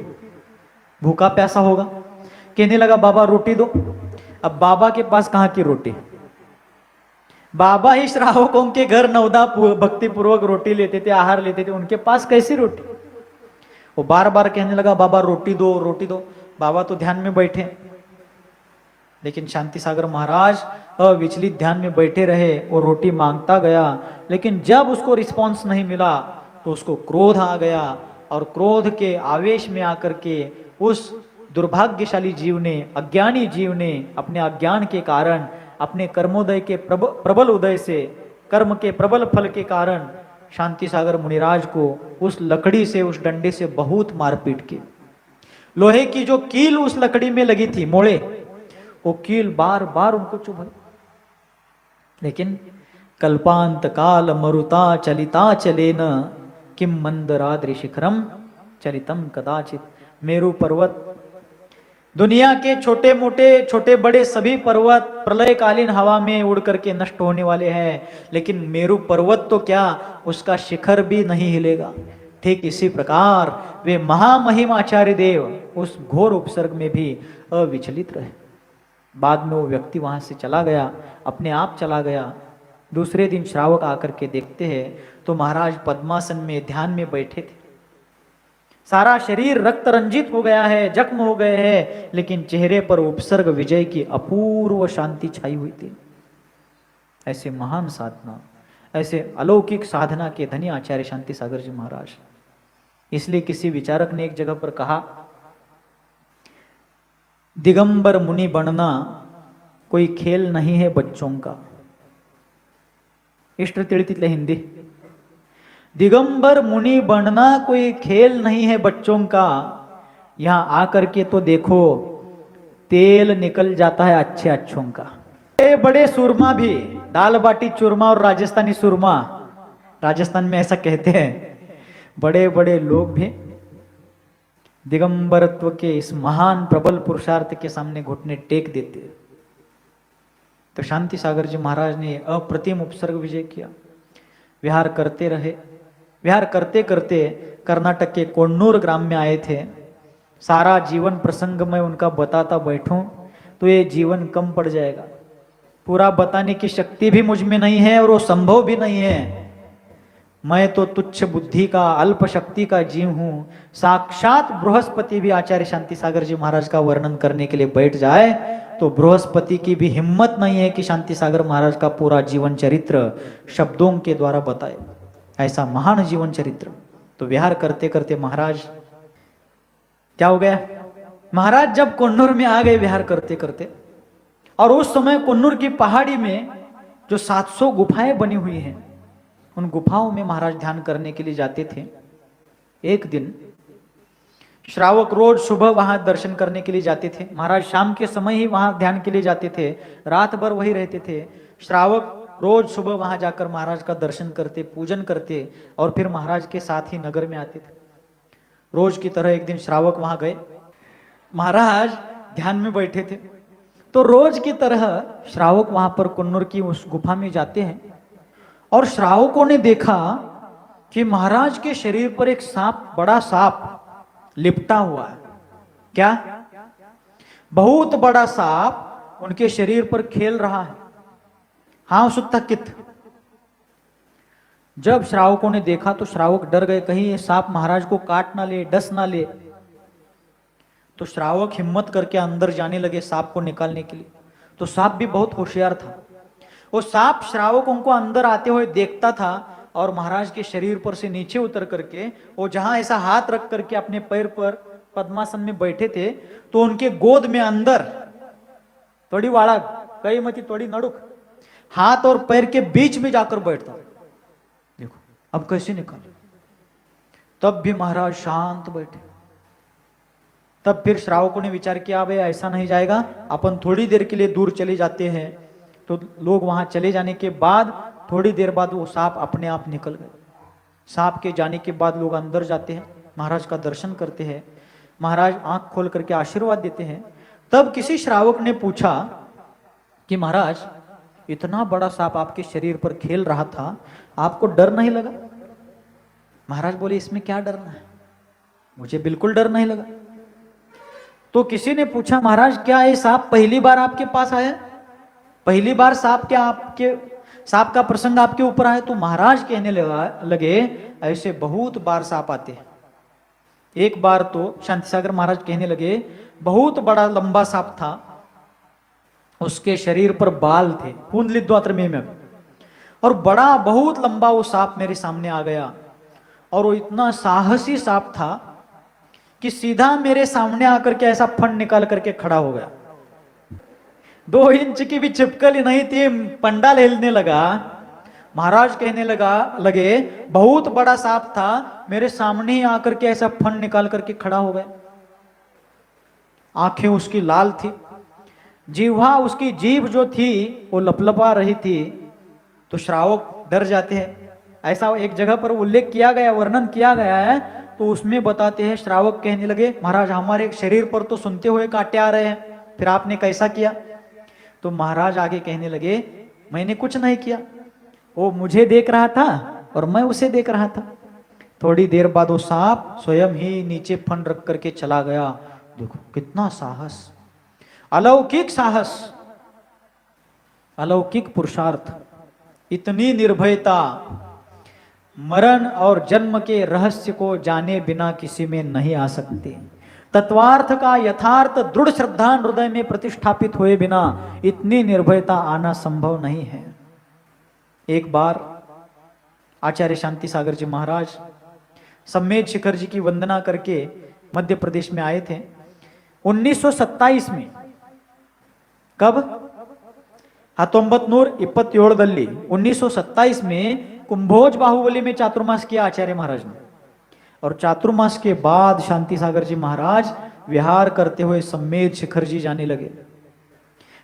भूखा प्यासा होगा। कहने लगा, बाबा रोटी दो। अब बाबा के पास कहां की रोटी? बाबा ही श्रावकों के घर नवदा भक्ति पूर्वक रोटी लेते थे, आहार लेते थे, उनके पास कैसी रोटी? वो बार बार कहने लगा, बाबा रोटी दो रोटी दो। बाबा तो ध्यान में बैठे, लेकिन शांति सागर महाराज अविचलित ध्यान में बैठे रहे। वो रोटी मांगता गया, लेकिन जब उसको रिस्पॉन्स नहीं मिला तो उसको क्रोध आ गया, और क्रोध के आवेश में आकर के उस दुर्भाग्यशाली जीव ने, अज्ञानी जीव ने, अपने अज्ञान के कारण, अपने कर्मोदय के प्रबल उदय से, कर्म के प्रबल फल के कारण शांति सागर मुनिराज को उस लकड़ी से, उस डंडे से बहुत मारपीट की। लोहे की जो कील उस लकड़ी में लगी थी, मोड़े, वो कील बार बार उनको चुभ। लेकिन कल्पांत काल मरुता चलिता चलेन किम मंदराद्रि शिखरम चलितम कदाचित। मेरु पर्वत, दुनिया के छोटे मोटे, छोटे बड़े सभी पर्वत प्रलयकालीन हवा में उड़ करके नष्ट होने वाले हैं, लेकिन मेरु पर्वत तो क्या, उसका शिखर भी नहीं हिलेगा। ठीक इसी प्रकार वे महामहिम आचार्य देव उस घोर उपसर्ग में भी अविचलित रहे। बाद में वो व्यक्ति वहां से चला गया, अपने आप चला गया। दूसरे दिन श्रावक आकर के देखते हैं तो महाराज पद्मासन में ध्यान में बैठे थे। सारा शरीर रक्त रंजित हो गया है, जख्म हो गए हैं, लेकिन चेहरे पर उपसर्ग विजय की अपूर्व शांति छाई हुई थी। ऐसे महान साधना, ऐसे अलौकिक साधना के धनी आचार्य शांति सागर जी महाराज। इसलिए किसी विचारक ने एक जगह पर कहा, दिगंबर मुनि बनना कोई खेल नहीं है बच्चों का। इष्ट तिळतीतले हिंदी, दिगंबर मुनि बनना कोई खेल नहीं है बच्चों का, यहां आकर के तो देखो तेल निकल जाता है अच्छे अच्छों का। बड़े बड़े सुरमा भी, दाल बाटी चूरमा और राजस्थानी सुरमा, राजस्थान में ऐसा कहते हैं, बड़े बड़े लोग भी दिगंबरत्व के इस महान प्रबल पुरुषार्थ के सामने घुटने टेक देते। तो शांति सागर जी महाराज ने अप्रतिम उपसर्ग विजय किया। विहार करते रहे, विहार करते करते कर्नाटक के कोन्नूर ग्राम में आए थे। सारा जीवन प्रसंग मैं उनका बताता बैठूं तो ये जीवन कम पड़ जाएगा। पूरा बताने की शक्ति भी मुझ में नहीं है और वो संभव भी नहीं है। मैं तो तुच्छ बुद्धि का, अल्प शक्ति का जीव हूं। साक्षात बृहस्पति भी आचार्य शांति सागर जी महाराज का वर्णन करने के लिए बैठ जाए तो बृहस्पति की भी हिम्मत नहीं है कि शांति सागर महाराज का पूरा जीवन चरित्र शब्दों के द्वारा बताए। ऐसा महान जीवन चरित्र। तो विहार करते करते महाराज क्या हो गया, महाराज जब कोन्नूर में आ गए विहार करते करते, और उस समय कोन्नूर की पहाड़ी में जो 700 गुफाएं बनी हुई हैं, उन गुफाओं में महाराज ध्यान करने के लिए जाते थे। एक दिन श्रावक रोज सुबह वहां दर्शन करने के लिए जाते थे। महाराज शाम के समय ही वहां ध्यान के लिए जाते थे, रात भर वही रहते थे। श्रावक रोज सुबह वहां जाकर महाराज का दर्शन करते, पूजन करते और फिर महाराज के साथ ही नगर में आते थे। रोज की तरह एक दिन श्रावक वहां गए, महाराज ध्यान में बैठे थे। तो रोज की तरह श्रावक वहां पर कुन्नूर की उस गुफा में जाते हैं और श्रावकों ने देखा कि महाराज के शरीर पर एक सांप, बड़ा सांप लिपटा हुआ है। क्या? बहुत बड़ा सांप उनके शरीर पर खेल रहा है। हाँ सुत्ता कित। जब श्रावकों ने देखा तो श्रावक डर गए, कहीं ये सांप महाराज को काट ना ले, डस ना ले। तो श्रावक हिम्मत करके अंदर जाने लगे सांप को निकालने के लिए। तो सांप भी बहुत होशियार था। वो सांप श्रावकों को अंदर आते हुए देखता था और महाराज के शरीर पर से नीचे उतर करके वो जहां ऐसा हाथ रख करके अपने पैर पर पद्मासन में बैठे थे तो उनके गोद में अंदर थोड़ी वाड़ा कई मती थोड़ी नड़ुक हाथ और पैर के बीच में जाकर बैठता। देखो अब कैसे निकाले। तब भी महाराज शांत बैठे। तब फिर श्रावकों ने विचार किया, भाई ऐसा नहीं जाएगा, अपन थोड़ी देर के लिए दूर चले जाते हैं। तो लोग वहां चले जाने के बाद थोड़ी देर बाद वो सांप अपने आप निकल गए। सांप के जाने के बाद लोग अंदर जाते हैं, महाराज का दर्शन करते हैं। महाराज आंख खोल करके आशीर्वाद देते हैं। तब किसी श्रावक ने पूछा कि महाराज इतना बड़ा सांप आपके शरीर पर खेल रहा था, आपको डर नहीं लगा? महाराज बोले, इसमें क्या डरना है, मुझे बिल्कुल डर नहीं लगा। तो किसी ने पूछा, महाराज क्या ये सांप पहली बार आपके पास आया? पहली बार सांप क्या आपके सांप का प्रसंग आपके ऊपर आया? तो महाराज कहने लगे ऐसे बहुत बार सांप आते हैं। एक बार तो शांति सागर महाराज कहने लगे, बहुत बड़ा लंबा सांप था, उसके शरीर पर बाल थे, कुंडलिद्वात्र में, और बड़ा बहुत लंबा वो सांप मेरे सामने आ गया, और वो इतना साहसी सांप था कि सीधा मेरे सामने आकर के ऐसा फंड निकाल करके खड़ा हो गया। 2 इंच की भी छिपकली नहीं थी, पंडाल हिलने लगा। महाराज कहने लगे बहुत बड़ा सांप था, मेरे सामने ही आकर के ऐसा फन निकाल करके खड़ा हो गया। आंखें उसकी लाल थी, जीवा उसकी जीभ जो थी वो लपलपा रही थी। तो श्रावक डर जाते हैं, ऐसा एक जगह पर उल्लेख किया गया, वर्णन किया गया है। तो उसमें बताते हैं, श्रावक कहने लगे महाराज हमारे शरीर पर तो सुनते हुए कांटे आ रहे हैं, फिर आपने कैसा किया? तो महाराज आगे कहने लगे मैंने कुछ नहीं किया, वो मुझे देख रहा था और मैं उसे देख रहा था। थोड़ी देर बाद वो सांप स्वयं ही नीचे फन रख करके चला गया। देखो कितना साहस, अलौकिक साहस, अलौकिक पुरुषार्थ, इतनी निर्भयता, मरण और जन्म के रहस्य को जाने बिना किसी में नहीं आ सकती। तत्वार्थ का यथार्थ दृढ़ श्रद्धा हृदय में प्रतिष्ठापित हुए बिना इतनी निर्भयता आना संभव नहीं है। एक बार आचार्य शांति सागर जी महाराज सम्मेद शिखर जी की वंदना करके मध्य प्रदेश में आए थे 1927 में। कब? 1927 1927 में कुंभोज बाहुबली में चातुर्मास किया आचार्य महाराज ने, और चातुर्मास के बाद शांति सागर जी महाराज विहार करते हुए सम्मेद शिखर जी जाने लगे।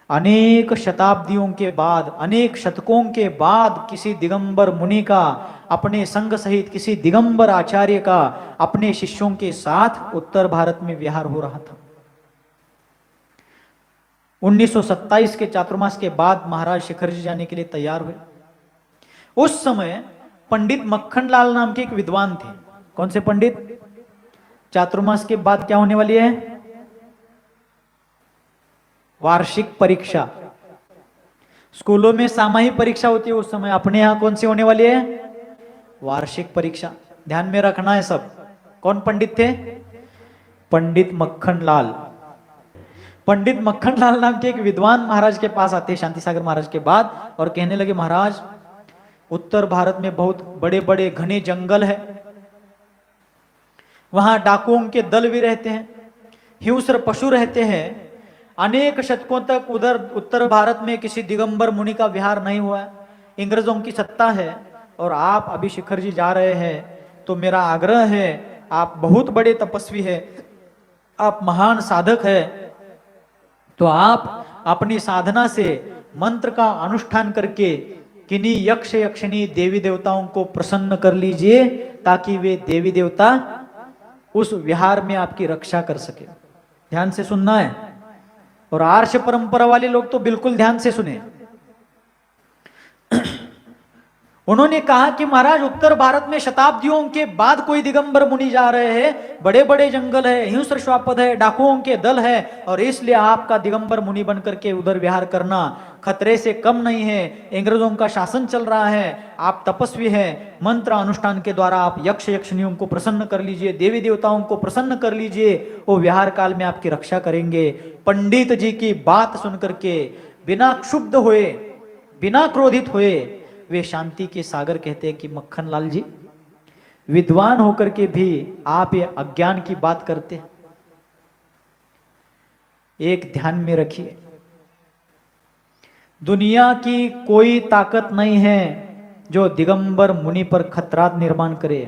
अनेक शताब्दियों के बाद, अनेक शतकों के बाद किसी दिगंबर मुनि का, अपने संग सहित किसी दिगंबर आचार्य का अपने शिष्यों के साथ उत्तर भारत में विहार हो रहा था। 1927 के चातुर्मास के बाद महाराज शिखर जी जाने के लिए तैयार हुए। उस समय पंडित मक्खनलाल नाम के एक विद्वान थे। कौन से पंडित? चातुर्मास के बाद क्या होने वाली है? वार्षिक परीक्षा। स्कूलों में सामाहिक परीक्षा होती है उस समय, अपने यहां कौन सी होने वाली है? वार्षिक परीक्षा। ध्यान में रखना है सब। कौन पंडित थे? पंडित मक्खनलाल। पंडित मक्खनलाल नाम के एक विद्वान महाराज के पास आते शांति सागर महाराज के बाद, और कहने लगे महाराज उत्तर भारत में बहुत बड़े बड़े घने जंगल है, वहां डाकुओं के दल भी रहते हैं, हिंस्र पशु रहते हैं, अनेक शतकों तक उधर उत्तर भारत में किसी दिगंबर मुनि का विहार नहीं हुआ है, इंग्रजों की सत्ता है, और आप अभी शिखर जी जा रहे हैं, तो मेरा आग्रह है, आप बहुत बड़े तपस्वी है, आप महान साधक है, तो आप अपनी साधना से मंत्र का अनुष्ठान करके किन्हीं यक्ष यक्षिणी देवी देवताओं को प्रसन्न कर लीजिए, ताकि वे देवी देवता उस विहार में आपकी रक्षा कर सके। ध्यान से सुनना है, और आर्ष परंपरा वाले लोग तो बिल्कुल ध्यान से सुने। उन्होंने कहा कि महाराज उत्तर भारत में शताब्दियों के बाद कोई दिगंबर मुनि जा रहे हैं, बड़े बड़े जंगल है, हिंस्र श्वापद है, डाकुओं के दल है, और इसलिए आपका दिगंबर मुनि बनकर के उधर विहार करना खतरे से कम नहीं है। इंग्रजों का शासन चल रहा है, आप तपस्वी हैं, मंत्र अनुष्ठान के द्वारा आप यक्ष यक्षिणियों को प्रसन्न कर लीजिए, देवी देवताओं को प्रसन्न कर लीजिए, वो विहार काल में आपकी रक्षा करेंगे। पंडित जी की बात सुनकर के बिना क्षुब्ध हुए, बिना क्रोधित हुए, वे शांति के सागर कहते हैं कि मक्खनलाल जी, विद्वान होकर के भी आप ये अज्ञान की बात करते हैं। एक ध्यान में रखिए, दुनिया की कोई ताकत नहीं है जो दिगंबर मुनि पर खतरा निर्माण करे।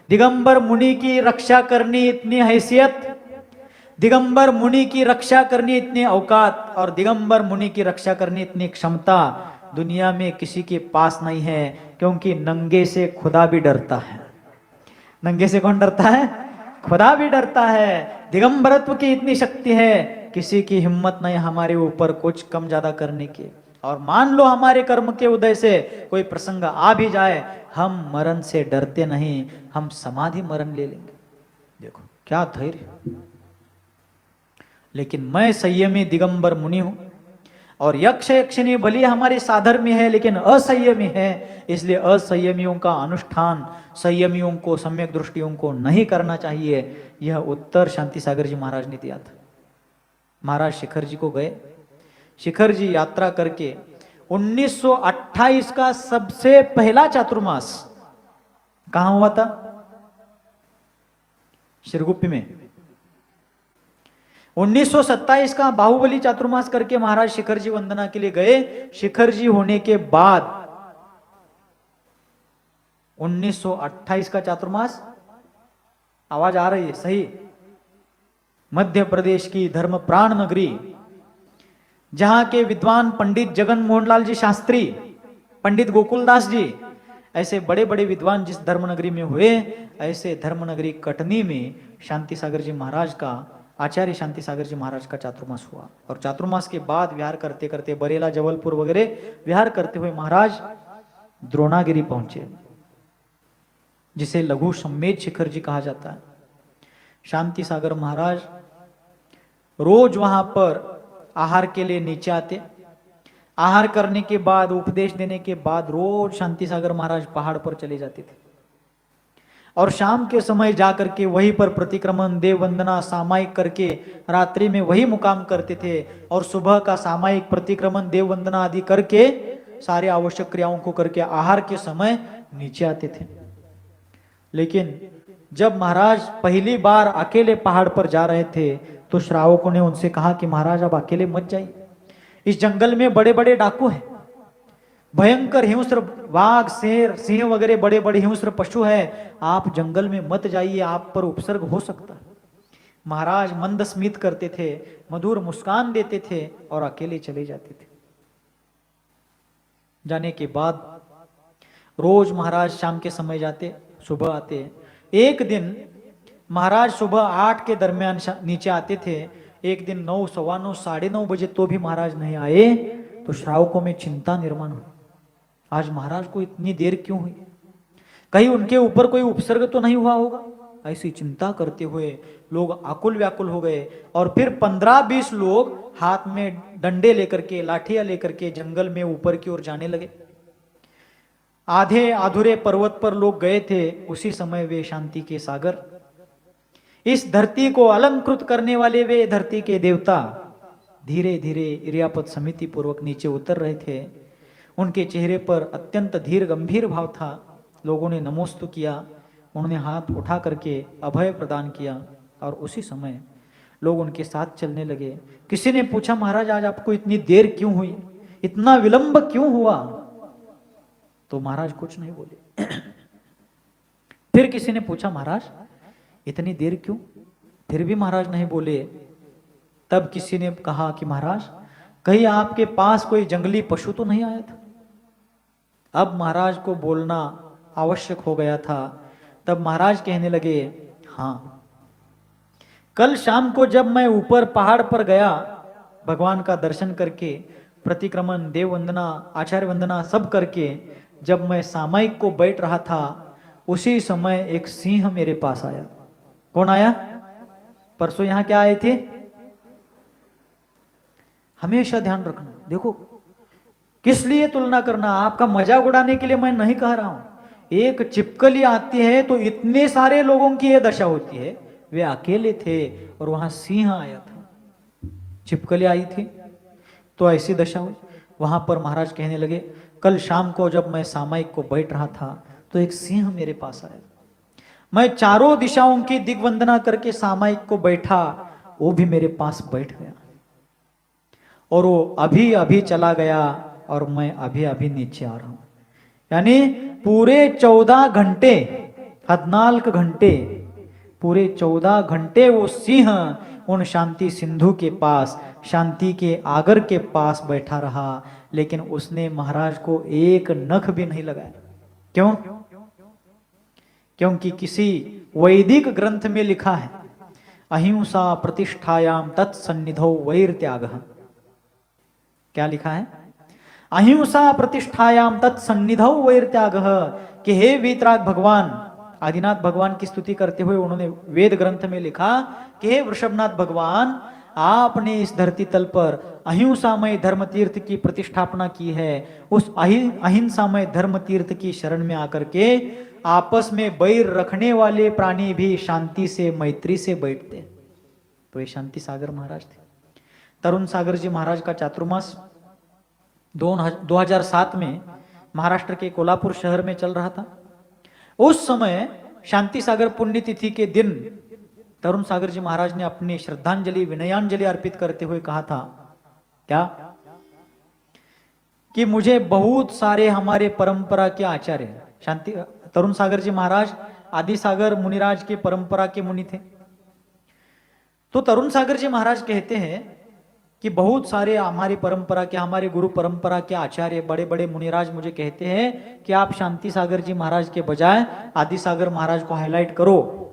दिगंबर मुनि की रक्षा करनी इतनी हैसियत, दिगंबर मुनि की रक्षा करनी इतनी औकात, और दिगंबर मुनि की रक्षा करनी इतनी क्षमता दुनिया में किसी के पास नहीं है, क्योंकि नंगे से खुदा भी डरता है। नंगे से कौन डरता है? खुदा भी डरता है। दिगंबरत्व की इतनी शक्ति है, किसी की हिम्मत नहीं हमारे ऊपर कुछ कम ज्यादा करने की। और मान लो हमारे कर्म के उदय से कोई प्रसंग आ भी जाए, हम मरण से डरते नहीं, हम समाधि मरण ले लेंगे। देखो क्या धैर्य। लेकिन मैं संयमी दिगंबर मुनि हूं, और यक्ष यक्षिणी भली हमारे साधर में है लेकिन असंयमी है, इसलिए असंयमियों का अनुष्ठान संयमियों को, सम्यक दृष्टियों को नहीं करना चाहिए। यह उत्तर शांति सागर जी महाराज ने दिया था। महाराज शिखर जी को गए, शिखर जी यात्रा करके 1928 का सबसे पहला चातुर्मास कहां हुआ था? श्रीगुप्पी में। 1927 का बाहुबली चातुर्मास करके महाराज शिखर जी वंदना के लिए गए। शिखर जी होने के बाद 1928 का चातुर्मास, आवाज आ रही है सही? मध्य प्रदेश की धर्म प्राण नगरी, जहां के विद्वान पंडित जगन मोहनलाल जी शास्त्री, पंडित गोकुलदास जी, ऐसे बड़े बड़े विद्वान जिस धर्मनगरी में हुए, ऐसे धर्मनगरी कटनी में शांति सागर जी महाराज का, आचार्य शांति सागर जी महाराज का चातुर्मास हुआ। और चातुर्मास के बाद विहार करते करते बरेला, जबलपुर वगैरह विहार करते हुए महाराज द्रोणागिरी पहुंचे, जिसे लघु सम्मेद शिखर जी कहा जाता है। शांति सागर महाराज रोज वहां पर आहार के लिए नीचे आते। आहार करने के बाद, उपदेश देने के बाद रोज शांति सागर महाराज पहाड़ पर चले जाते थे और शाम के समय जाकर के वहीं पर प्रतिक्रमण, देव वंदना सामायिक करके रात्रि में वही मुकाम करते थे। और सुबह का सामायिक प्रतिक्रमण, देव वंदना आदि करके सारे आवश्यक क्रियाओं को करके आहार के समय नीचे आते थे। लेकिन जब महाराज पहली बार अकेले पहाड़ पर जा रहे थे तो श्रावकों ने उनसे कहा कि महाराज अब अकेले मत जाइए, इस जंगल में बड़े बड़े डाकू हैं, भयंकर हिंस्र बाघ, शेर, सिंह वगैरह बड़े बड़े हिंस्र पशु है, आप जंगल में मत जाइए, आप पर उपसर्ग हो सकता है। महाराज मंद स्मित करते थे, मधुर मुस्कान देते थे और अकेले चले जाते थे। जाने के बाद रोज महाराज शाम के समय जाते, सुबह आते। एक दिन महाराज सुबह 8 के दरमियान नीचे आते थे। एक दिन 9, 9:15, 9:30 बजे तो भी महाराज नहीं आए तो श्रावकों में चिंता निर्माण हुई, आज महाराज को इतनी देर क्यों हुई, कहीं उनके ऊपर कोई उपसर्ग तो नहीं हुआ होगा। ऐसी चिंता करते हुए लोग आकुल व्याकुल हो गए। और फिर 15-20 लोग हाथ में डंडे लेकर के, लाठियां लेकर के जंगल में ऊपर की ओर जाने लगे। आधे अधूरे पर्वत पर लोग गए थे। उसी समय वे शांति के सागर, इस धरती को अलंकृत करने वाले वे धरती के देवता धीरे धीरे इरियापत समिति पूर्वक नीचे उतर रहे थे। उनके चेहरे पर अत्यंत धीर गंभीर भाव था। लोगों ने नमोस्तु किया, उन्होंने हाथ उठा करके अभय प्रदान किया और उसी समय लोग उनके साथ चलने लगे। किसी ने पूछा, महाराज आज आपको इतनी देर क्यों हुई, इतना विलंब क्यों हुआ? तो महाराज कुछ नहीं बोले। फिर किसी ने पूछा, महाराज इतनी देर क्यों? फिर भी महाराज नहीं बोले। तब किसी ने कहा कि महाराज कहीं आपके पास कोई जंगली पशु तो नहीं आया था? अब महाराज को बोलना आवश्यक हो गया था। तब महाराज कहने लगे, हाँ, कल शाम को जब मैं ऊपर पहाड़ पर गया, भगवान का दर्शन करके, प्रतिक्रमण, देव वंदना, आचार्य वंदना सब करके जब मैं सामायिक को बैठ रहा था, उसी समय एक सिंह मेरे पास आया। कौन आया? परसों यहां क्या आए थे? हमेशा ध्यान रखना। देखो, किस लिए तुलना करना, आपका मजाक उड़ाने के लिए मैं नहीं कह रहा हूं। एक छिपकली आती है तो इतने सारे लोगों की यह दशा होती है। वे अकेले थे और वहां सिंह आया था, छिपकली आई थी तो ऐसी दशा हुई। वहां पर महाराज कहने लगे, कल शाम को जब मैं सामायिक को बैठ रहा था तो एक सिंह मेरे पास आया। मैं चारों दिशाओं की दिग्वंदना करके सामायिक को बैठा, वो भी मेरे पास बैठ गया और वो अभी अभी चला गया और मैं अभी अभी नीचे आ रहा हूं। यानी पूरे 14 घंटे, 14 घंटे, पूरे 14 घंटे वो सिंह उन शांति सिंधु के पास, शांति के आगर के पास बैठा रहा, लेकिन उसने महाराज को एक नख भी नहीं लगाया। क्यों? क्योंकि किसी वैदिक ग्रंथ में लिखा है, अहिंसा प्रतिष्ठायाम तत्सन्निधौ वैर त्यागः। क्या लिखा है? अहिंसा प्रतिष्ठायाम तत्सन्निधौ वैर त्यागः, कि हे वीतराग भगवान, आदिनाथ भगवान की स्तुति करते हुए उन्होंने वेद ग्रंथ में लिखा कि हे वृषभनाथ भगवान, आपने इस धरती तल पर अहिंसामय धर्म तीर्थ की प्रतिष्ठापना की है। उस अहिंसामय धर्म तीर्थ की शरण में आकर के आपस में बैर रखने वाले प्राणी भी शांति से मैत्री से बैठते। तो ये शांति सागर महाराज थे। तरुण सागर जी महाराज का चातुर्मास 2007 में महाराष्ट्र के कोल्हापुर शहर में चल रहा था। उस समय शांति सागर पुण्यतिथि के दिन तरुण सागर जी महाराज ने अपनी श्रद्धांजलि विनयांजलि अर्पित करते हुए कहा था क्या कि मुझे बहुत सारे हमारे परंपरा के आचार्य, शांति तरुण सागर जी महाराज आदि सागर मुनिराज के परंपरा के मुनि थे। तो तरुण सागर जी महाराज कहते हैं कि बहुत सारे हमारी परंपरा के, हमारे गुरु परंपरा के आचार्य बड़े बड़े मुनिराज मुझे कहते हैं कि आप शांति सागर जी महाराज के बजाय आदि सागर महाराज को हाईलाइट करो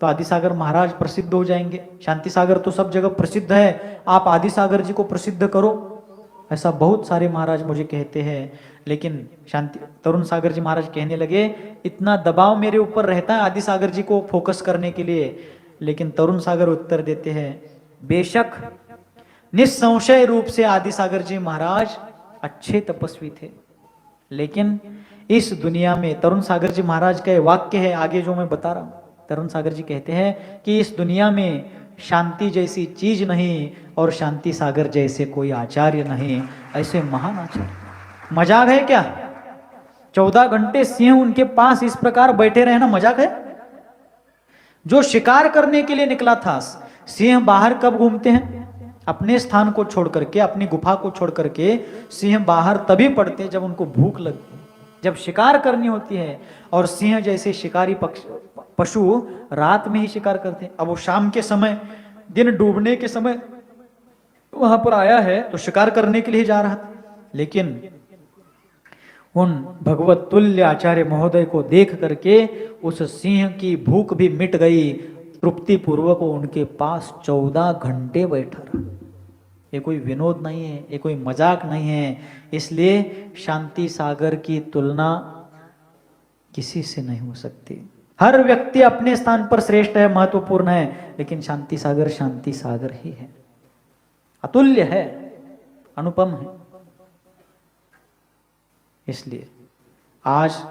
तो आदि सागर महाराज प्रसिद्ध हो जाएंगे। शांति सागर तो सब जगह प्रसिद्ध है, आप आदि सागर जी को प्रसिद्ध करो। ऐसा बहुत सारे महाराज मुझे कहते हैं। लेकिन तरुण सागर जी महाराज कहने लगे इतना दबाव मेरे ऊपर रहता है आदि सागर जी को फोकस करने के लिए। लेकिन तरुण सागर उत्तर देते हैं बेशक निस्संशय रूप से आदि सागर जी महाराज अच्छे तपस्वी थे, लेकिन इस दुनिया में तरुण सागर जी महाराज का वाक्य है आगे जो मैं बता रहा हूं। तरुण सागर जी कहते हैं कि इस दुनिया में शांति जैसी चीज नहीं और शांति सागर जैसे कोई आचार्य नहीं, ऐसे महान आचार्य। मजाक है क्या? 14 घंटे सिंह उनके पास इस प्रकार बैठे रहे ना, मजाक है? जो शिकार करने के लिए निकला था, सिंह बाहर कब घूमते हैं? अपने स्थान को छोड़ करके, अपनी गुफा को छोड़ करके सिंह बाहर तभी पड़ते जब उनको भूख लगती, जब शिकार करनी होती है। और सिंह जैसे शिकारी पशु रात में ही शिकार करते हैं। अब वो शाम के समय, दिन डूबने के समय वहां पर आया है तो शिकार करने के लिए जा रहा था। लेकिन उन भगवत तुल्य आचार्य महोदय को देख करके उस सिंह की भूख भी मिट गई। तृप्ति पूर्वक उनके पास 14 घंटे बैठा रहा। ये कोई विनोद नहीं है, ये कोई मजाक नहीं है। इसलिए शांति सागर की तुलना किसी से नहीं हो सकती। हर व्यक्ति अपने स्थान पर श्रेष्ठ है, महत्वपूर्ण है, लेकिन शांति सागर ही है, अतुल्य है, अनुपम है। इसलिए आज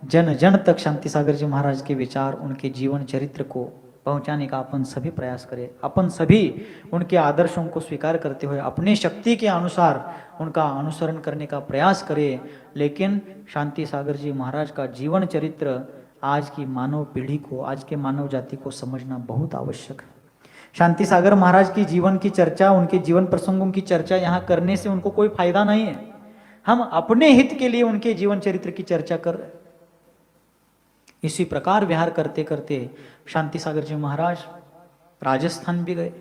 जन जन तक शांति सागर जी महाराज के विचार, उनके जीवन चरित्र को पहुंचाने का अपन सभी प्रयास करें। अपन सभी उनके आदर्शों को स्वीकार करते हुए अपनी शक्ति के अनुसार उनका अनुसरण करने का प्रयास करें। लेकिन शांति सागर जी महाराज का जीवन चरित्र आज की मानव पीढ़ी को, आज के मानव जाति को समझना बहुत आवश्यक है। शांति सागर महाराज की जीवन की चर्चा, उनके जीवन प्रसंगों की चर्चा यहाँ करने से उनको कोई फायदा नहीं है। हम अपने हित के लिए उनके जीवन चरित्र की चर्चा कर रहे हैं। इसी प्रकार विहार करते करते शांति सागर जी महाराज राजस्थान भी गए।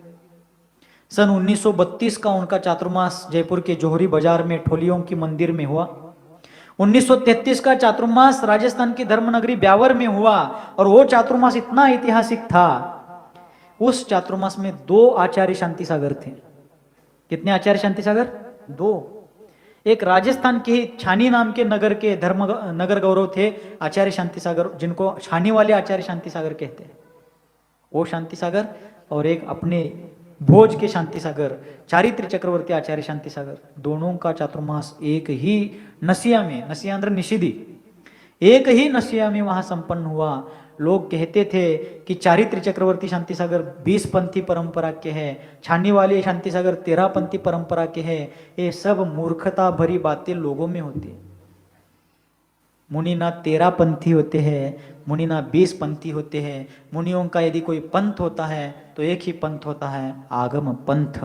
सन 1932 का उनका चातुर्मास जयपुर के जोहरी बाजार में ठोलियों की मंदिर में हुआ। 1933 का चातुर्मास राजस्थान की धर्मनगरी ब्यावर में हुआ और वो चातुर्मास इतना ऐतिहासिक था। उस चातुर्मास में 2 आचार्य शांति सागर थे। कितने आचार्य शांति सागर? 2। एक राजस्थान के छानी नाम के नगर के नगर गौरव थे आचार्य शांति सागर, जिनको छानी वाले आचार्य शांति सागर कहते हैं, वो शांति सागर। और एक अपने भोज के शांति सागर, चारित्र चक्रवर्ती आचार्य शांति सागर। दोनों का चातुर्मास एक ही नसिया में, नसिया अंदर निषिधि, एक ही नसिया में वहां संपन्न हुआ। लोग कहते थे कि चारित्र चक्रवर्ती शांति सागर 20 पंथी परंपरा के हैं, छानी वाले शांति सागर 13 पंथी परंपरा के हैं। ये सब मूर्खता भरी बातें लोगों में होती है। मुनि ना 13 पंथी होते हैं, मुनि ना 20 पंथी होते हैं। मुनियों का यदि कोई पंथ होता है तो एक ही पंथ होता है, आगम पंथ।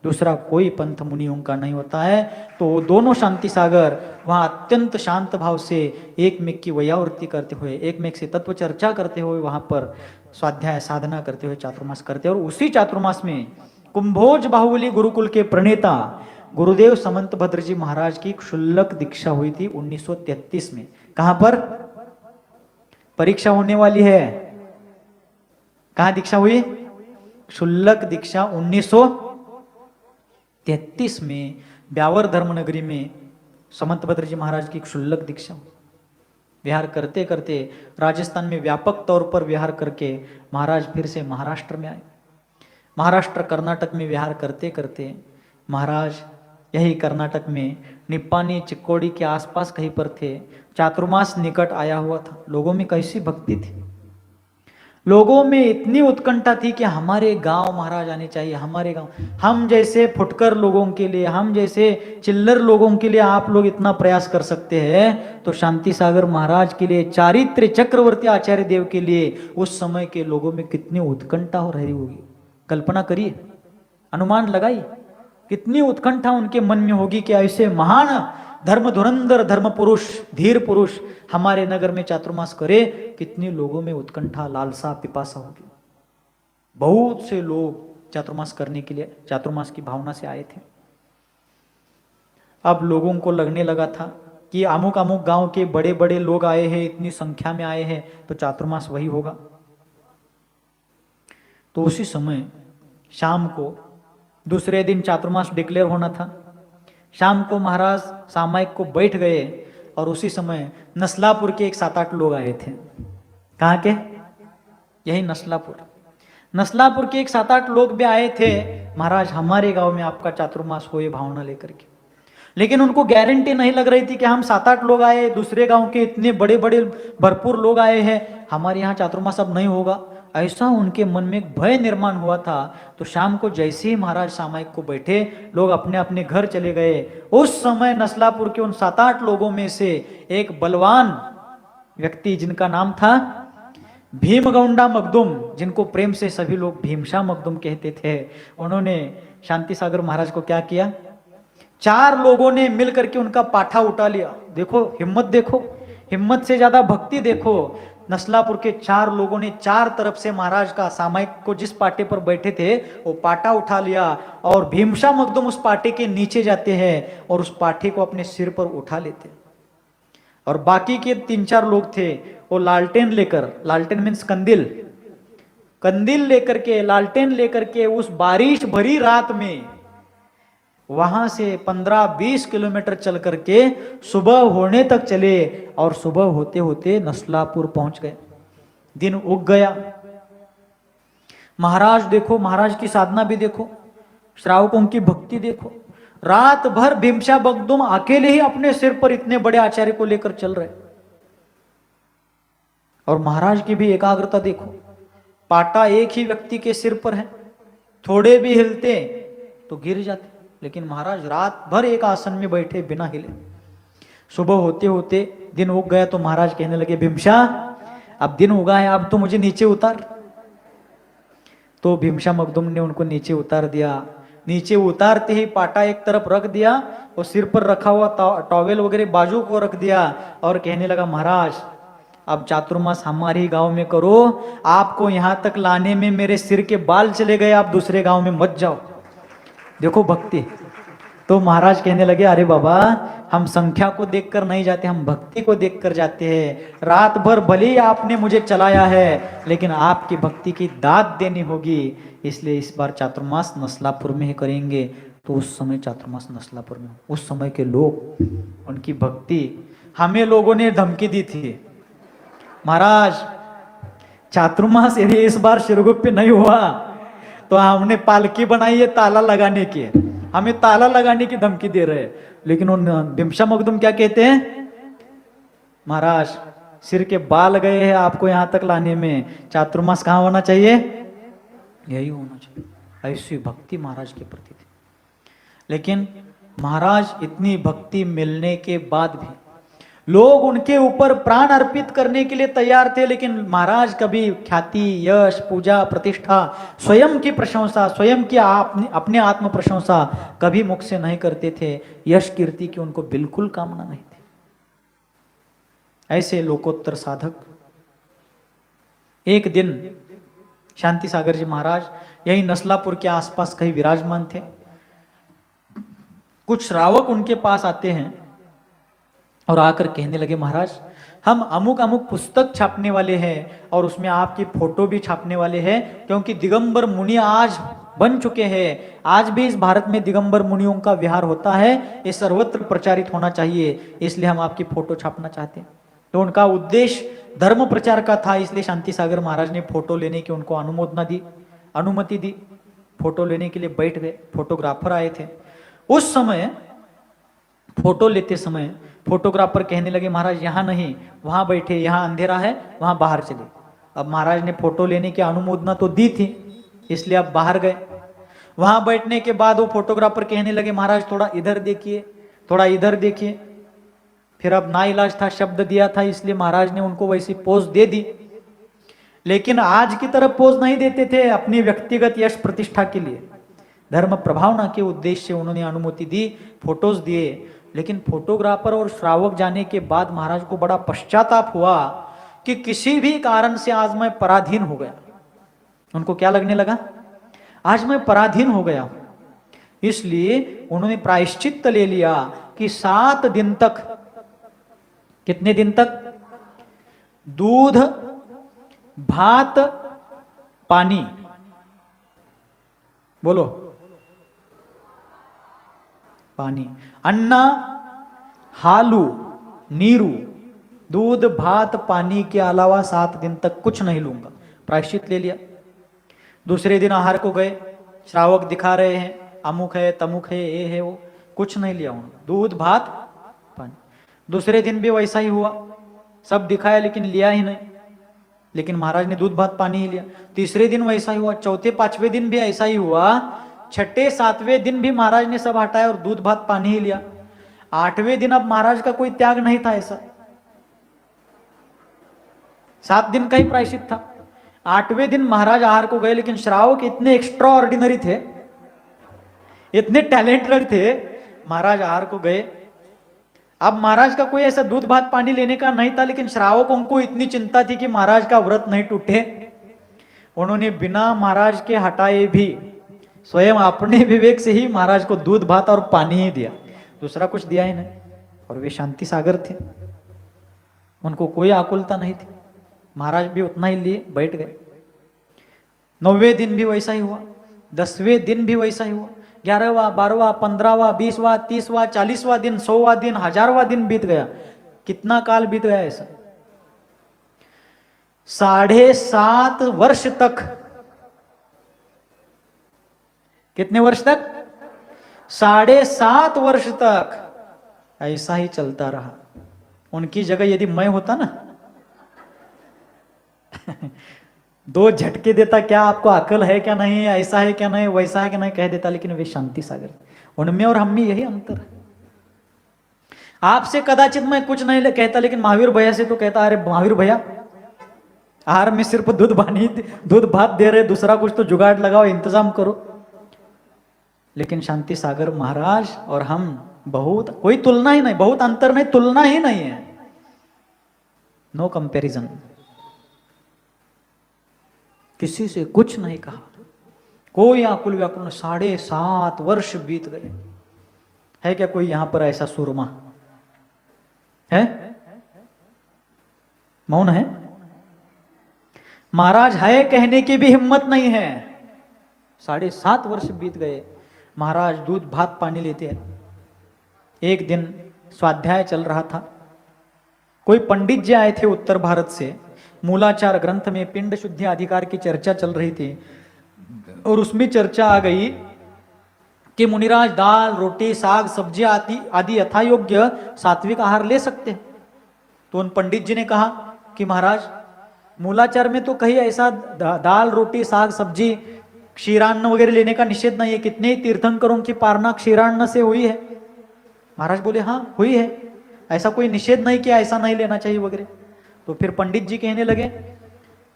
दूसरा कोई पंथ मुनियों का नहीं होता है। तो दोनों शांति सागर वहां अत्यंत शांत भाव से एक मेक की वयावृत्ति करते हुए, एक मेक से तत्व चर्चा करते हुए वहां पर स्वाध्याय साधना करते हुए चातुर्मास करते। और उसी चातुर्मास में कुंभोज बाहुबली गुरुकुल के प्रणेता गुरुदेव समंत भद्र जी महाराज की क्षुल्लक दीक्षा हुई थी 1933 में। कहां पर? परीक्षा होने वाली है, कहां दीक्षा हुई? क्षुल्लक दीक्षा 1933 में ब्यावर धर्मनगरी में समंत भद्र जी महाराज की क्षुल्लक दीक्षा। विहार करते करते राजस्थान में व्यापक तौर पर विहार करके महाराज फिर से महाराष्ट्र में आए। महाराष्ट्र कर्नाटक में विहार करते करते महाराज यही कर्नाटक में निप्पानी चिक्कोड़ी के आसपास कहीं पर थे। चातुर्मास निकट आया हुआ था। लोगों में कैसी भक्ति थी, लोगों में इतनी उत्कंठा थी कि हमारे गांव महाराज आने चाहिए, हमारे गांव। हम जैसे फुटकर लोगों के लिए, हम जैसे चिल्लर लोगों के लिए आप लोग इतना प्रयास कर सकते हैं, तो शांति सागर महाराज के लिए, चारित्र चक्रवर्ती आचार्य देव के लिए उस समय के लोगों में कितनी उत्कंठा हो रही होगी। कल्पना करिए, अनुमान लगाइए कितनी उत्कंठा उनके मन में होगी कि ऐसे महान धर्म धुरंधर धर्म पुरुष, धीर पुरुष हमारे नगर में चातुर्मास करे। कितनी लोगों में उत्कंठा, लालसा, पिपासा होगी। बहुत से लोग चातुर्मास करने के लिए, चातुर्मास की भावना से आए थे। अब लोगों को लगने लगा था कि अमुक अमुक गांव के बड़े बड़े लोग आए हैं, इतनी संख्या में आए हैं, तो चातुर्मास वही होगा। तो उसी समय शाम को, दूसरे दिन चातुर्मास डिक्लेयर होना था। शाम को महाराज सामायिक को बैठ गए और उसी समय नस्लापुर के एक 7-8 लोग आए थे। कहाँ के? यही नस्लापुर। नस्लापुर के एक 7-8 लोग भी आए थे, महाराज हमारे गांव में आपका चातुर्मास हो, ये भावना लेकर के। लेकिन उनको गारंटी नहीं लग रही थी कि हम 7-8 लोग आए, दूसरे गांव के इतने बड़े बड़े भरपूर लोग आए हैं, हमारे यहाँ चातुर्मास अब नहीं होगा। ऐसा उनके मन में एक भय निर्माण हुआ था। तो शाम को जैसे ही महाराज सामायिक को बैठे, लोग अपने अपने घर चले गए। उस समय नस्लापुर के उन 7-8 लोगों में से एक बलवान व्यक्ति, जिनका नाम था भीमगौंडा मखदूम, जिनको प्रेम से सभी लोग भीमशाह मखदूम कहते थे, उन्होंने शांति सागर महाराज को क्या किया, 4 लोगों ने मिल करके उनका पाठा उठा लिया। देखो हिम्मत, देखो हिम्मत से ज्यादा भक्ति देखो। नस्लापुर के 4 लोगों ने 4 तरफ से महाराज का सामायिक को जिस पाटे पर बैठे थे वो पाटा उठा लिया, और भीमशाह मखदूम उस पाटे के नीचे जाते हैं और उस पाटे को अपने सिर पर उठा लेते। और बाकी के 3-4 लोग थे, वो लालटेन लेकर, लालटेन मीन्स कंदील, कंदील लेकर के, लालटेन लेकर के उस बारिश भरी रात में वहां से 15-20 किलोमीटर चल करके सुबह होने तक चले, और सुबह होते होते नस्लापुर पहुंच गए। दिन उग गया। महाराज देखो, महाराज की साधना भी देखो, श्रावकों की भक्ति देखो। रात भर भीमशाह मखदूम अकेले ही अपने सिर पर इतने बड़े आचार्य को लेकर चल रहे, और महाराज की भी एकाग्रता देखो। पाटा एक ही व्यक्ति के सिर पर है, थोड़े भी हिलते तो गिर जाते, लेकिन महाराज रात भर एक आसन में बैठे बिना हिले। सुबह होते होते दिन उग गया, तो महाराज कहने लगे, भीमशाह अब दिन उगा है, अब तो मुझे नीचे उतार। तो भीमशाह मखदूम ने उनको नीचे उतार दिया। नीचे उतारते ही पाटा एक तरफ रख दिया, और सिर पर रखा हुआ टॉवेल वगैरह बाजू को रख दिया, और कहने लगा, महाराज अब चातुर्मास हमारे ही गांव में करो, आपको यहां तक लाने में मेरे सिर के बाल चले गए, आप दूसरे गांव में मत जाओ। देखो भक्ति। तो महाराज कहने लगे, अरे बाबा हम संख्या को देखकर नहीं जाते, हम भक्ति को देखकर जाते हैं। रात भर भले ही आपने मुझे चलाया है, लेकिन आपकी भक्ति की दाद देनी होगी, इसलिए इस बार चातुर्मास नस्लापुर में ही करेंगे। तो उस समय चातुर्मास नस्लापुर में, उस समय के लोग, उनकी भक्ति। हमें लोगों ने धमकी दी थी, महाराज चातुर्मास यदि इस बार शिरगुप्त पे नहीं हुआ तो हमने पालकी बनाई है ताला लगाने की, हमें ताला लगाने की धमकी दे रहे हैं। लेकिन उन भीमशाह मखदूम क्या कहते हैं, महाराज सिर के बाल गए हैं आपको यहां तक लाने में, चातुर्मास कहां होना चाहिए, यही होना चाहिए। ऐसी भक्ति महाराज के प्रति थी। लेकिन महाराज इतनी भक्ति मिलने के बाद भी लोग उनके ऊपर प्राण अर्पित करने के लिए तैयार थे, लेकिन महाराज कभी ख्याति, यश, पूजा, प्रतिष्ठा, स्वयं की प्रशंसा, स्वयं की अपने आत्म प्रशंसा कभी मुख से नहीं करते थे। यश कीर्ति की उनको बिल्कुल कामना नहीं थी। ऐसे लोकोत्तर साधक। एक दिन शांति सागर जी महाराज यही नस्लापुर के आसपास कहीं विराजमान थे। कुछ श्रावक उनके पास आते हैं और आकर कहने लगे, महाराज हम अमुक अमुक पुस्तक छापने वाले हैं और उसमें आपकी फोटो भी छापने वाले हैं, क्योंकि दिगंबर मुनि आज बन चुके हैं। आज भी इस भारत में दिगंबर मुनियों का विहार होता है, ये सर्वत्र प्रचारित होना चाहिए, इसलिए हम आपकी फोटो छापना चाहते हैं। तो उनका उद्देश्य धर्म प्रचार का था, इसलिए शांति सागर महाराज ने फोटो लेने की उनको अनुमति दी। फोटो लेने के लिए बैठ गए, फोटोग्राफर आए थे। उस समय फोटो लेते समय फोटोग्राफर कहने लगे महाराज यहाँ नहीं, वहां बैठे, यहाँ अंधेरा है, वहां बाहर चले। अब महाराज ने फोटो लेने की अनुमोदना तो दी थी, इसलिए आप बाहर गए। वहां बैठने के बाद वो फोटोग्राफर कहने लगे महाराज थोड़ा इधर देखिए, थोड़ा इधर देखिए। फिर अब ना इलाज था, शब्द दिया था, इसलिए महाराज ने उनको वैसी पोज दे दी। लेकिन आज की तरह पोज नहीं देते थे अपनी व्यक्तिगत यश प्रतिष्ठा के लिए, धर्म प्रभावना के उद्देश्य से उन्होंने अनुमति दी, फोटोज दिए। लेकिन फोटोग्राफर और श्रावक जाने के बाद महाराज को बड़ा पश्चाताप हुआ कि किसी भी कारण से आज मैं पराधीन हो गया। उनको क्या लगने लगा, आज मैं पराधीन हो गया। इसलिए उन्होंने प्रायश्चित्त ले लिया कि 7 दिन तक, कितने दिन तक, दूध भात पानी, बोलो, पानी, अन्ना हालू नीरू, दूध भात पानी के अलावा 7 दिन तक कुछ नहीं लूंगा। प्रायश्चित ले लिया। दूसरे दिन आहार को गए, श्रावक दिखा रहे हैं अमुक है तमुक है ये है वो, कुछ नहीं लिया उन्होंने, दूध भात पानी। दूसरे दिन भी वैसा ही हुआ, सब दिखाया लेकिन लिया ही नहीं, लेकिन महाराज ने दूध भात पानी ही लिया। तीसरे दिन वैसा ही हुआ, चौथे पांचवें दिन भी ऐसा ही हुआ, छठे सातवें दिन भी महाराज ने सब हटाया और दूध भात पानी ही लिया। 8वें दिन अब महाराज का कोई त्याग नहीं था ऐसा, 7 दिन का ही प्रायश्चित था। 8वें दिन महाराज आहार को गए, लेकिन श्रावक इतने एक्स्ट्रा ऑर्डिनरी थे, इतने टैलेंटेड थे, महाराज आहार को गए। अब महाराज का कोई ऐसा दूध भात पानी लेने का नहीं था, लेकिन श्रावकों को इतनी चिंता थी कि महाराज का व्रत नहीं टूटे। उन्होंने बिना महाराज के हटाए भी स्वयं अपने विवेक से ही महाराज को दूध भात और पानी ही दिया, दूसरा कुछ दिया ही नहीं। और वे शांति सागर थे, उनको कोई आकुलता नहीं थी। महाराज भी उतना ही लिए, बैठ गए। 9वें दिन भी वैसा ही हुआ, 10वें दिन भी वैसा ही हुआ, 11वां 12वां 15वां 20वां 30वां 40वां दिन, 100वां दिन, 1000वां दिन बीत गया। कितना काल बीत गया ऐसा, 7.5 वर्ष तक। कितने वर्ष तक, 7.5 वर्ष तक ऐसा ही चलता रहा। उनकी जगह यदि मैं होता ना, 2 झटके देता, क्या आपको अकल है क्या नहीं, ऐसा है क्या नहीं, वैसा है क्या नहीं, कह देता। लेकिन वे शांति सागर, उनमें और हम में यही अंतर है। आपसे कदाचित मैं कुछ नहीं कहता, लेकिन महावीर भैया से तो कहता, अरे महावीर भैया आहार में सिर्फ दूध पानी दूध भात दे रहे, दूसरा कुछ तो जुगाड़ लगाओ, इंतजाम करो। लेकिन शांति सागर महाराज और हम बहुत, कोई तुलना ही नहीं, बहुत अंतर नहीं, तुलना ही नहीं है, नो कंपैरिजन। किसी से कुछ नहीं कहा, कोई आकुल व्याकुल। 7.5 वर्ष बीत गए। है क्या कोई यहां पर ऐसा सुरमा है? मौन है। महाराज है कहने की भी हिम्मत नहीं है। 7.5 वर्ष बीत गए, महाराज दूध भात पानी लेते हैं। एक दिन स्वाध्याय चल रहा था, कोई पंडित जी आए थे उत्तर भारत से। मूलाचार ग्रंथ में पिंड शुद्धि अधिकार की चर्चा चल रही थी, और उसमें चर्चा आ गई कि मुनिराज दाल रोटी साग सब्जी आदि यथा योग्य सात्विक आहार ले सकते हैं। तो उन पंडित जी ने कहा कि महाराज मूलाचार में तो कहीं ऐसा दाल रोटी साग सब्जी क्षीरान्न वगैरह लेने का निषेध नहीं है, कितने ही तीर्थंकरों की पारना क्षीरान्न से हुई है। महाराज बोले हाँ हुई है, ऐसा कोई निषेध नहीं किया, ऐसा नहीं लेना चाहिए वगैरह। तो फिर पंडित जी कहने लगे,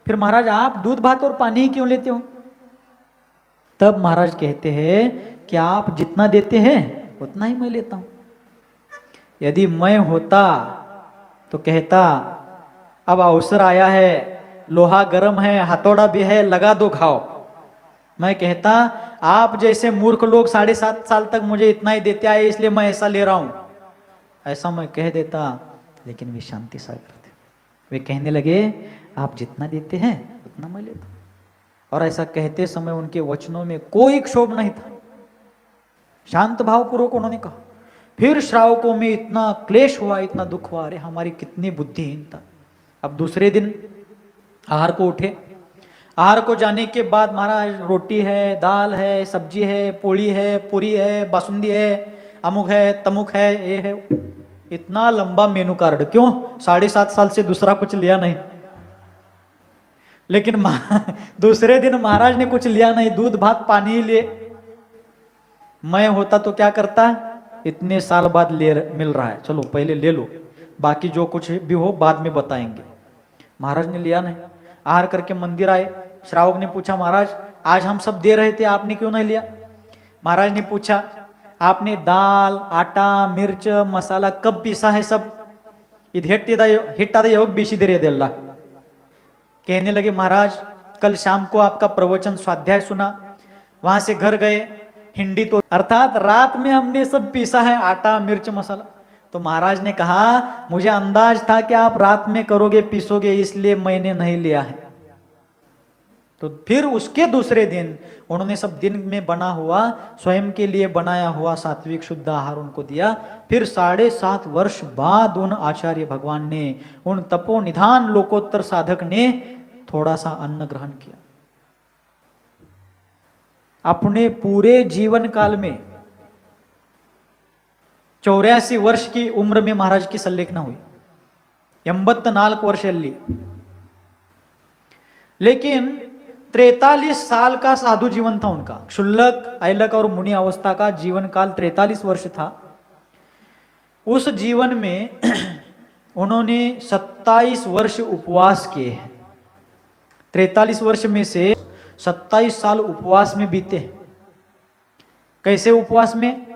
फिर महाराज आप दूध भात और पानी ही क्यों लेते हो? तब महाराज कहते हैं कि आप जितना देते हैं उतना ही मैं लेता हूं। यदि मैं होता तो कहता अब अवसर आया है, लोहा गर्म है, हथौड़ा भी है, लगा दो खाओ। मैं कहता आप जैसे मूर्ख लोग 7.5 साल तक मुझे इतना ही देते आए, इसलिए मैं ऐसा ले रहा हूं, ऐसा मैं कह देता। लेकिन वे शांति सागर थे, वे कहने लगे आप जितना देते हैं उतना मैं लेता हूं। और ऐसा कहते समय उनके वचनों में कोई क्षोभ नहीं था, शांत भावपूर्वक उन्होंने कहा। फिर श्रावकों में इतना क्लेश हुआ, इतना दुख हुआ, अरे हमारी कितनी बुद्धिहीनता। अब दूसरे दिन आहार को उठे, आहार को जाने के बाद महाराज रोटी है, दाल है, सब्जी है, पोड़ी है, पूरी है, बासुंदी है, अमुक है, तमुक है, ये है। इतना लंबा मेनू कार्ड क्यों? 7.5 साल से दूसरा कुछ लिया नहीं। लेकिन दूसरे दिन महाराज ने कुछ लिया नहीं, दूध भात पानी ही लिए। मैं होता तो क्या करता? इतने साल बाद ले मिल रहा है, चलो पहले ले लो, बाकी जो कुछ भी हो बाद में बताएंगे। महाराज ने लिया नहीं। आहार करके मंदिर आए। श्रावक ने पूछा, महाराज आज हम सब दे रहे थे, आपने क्यों नहीं लिया? महाराज ने पूछा, आपने दाल, आटा, मिर्च, मसाला कब पीसा है? सब हिट्टा योग बीसी दे रहे अल्लाह। कहने लगे, महाराज कल शाम को आपका प्रवचन स्वाध्याय सुना, वहां से घर गए, हिंडी तो अर्थात रात में हमने सब पीसा है, आटा, मिर्च, मसाला। तो महाराज ने कहा, मुझे अंदाज था कि आप रात में करोगे, पीसोगे, इसलिए मैंने नहीं लिया है। तो फिर उसके दूसरे दिन उन्होंने सब दिन में बना हुआ, स्वयं के लिए बनाया हुआ सात्विक शुद्ध आहार उनको दिया। फिर 7.5 वर्ष बाद उन आचार्य भगवान ने, उन तपो निधान लोकोत्तर साधक ने थोड़ा सा अन्न ग्रहण किया। अपने पूरे जीवन काल में 84 वर्ष की उम्र में महाराज की सल्लेखना हुई, 84 ವರ್ಷದಲ್ಲಿ। लेकिन 43 साल का साधु जीवन था उनका। क्षुल्लक, ऐलक और मुनि अवस्था का जीवन काल 43 वर्ष था। उस जीवन में उन्होंने 27 वर्ष उपवास किए हैं। 43 वर्ष में से 27 साल उपवास में बीते। कैसे उपवास में?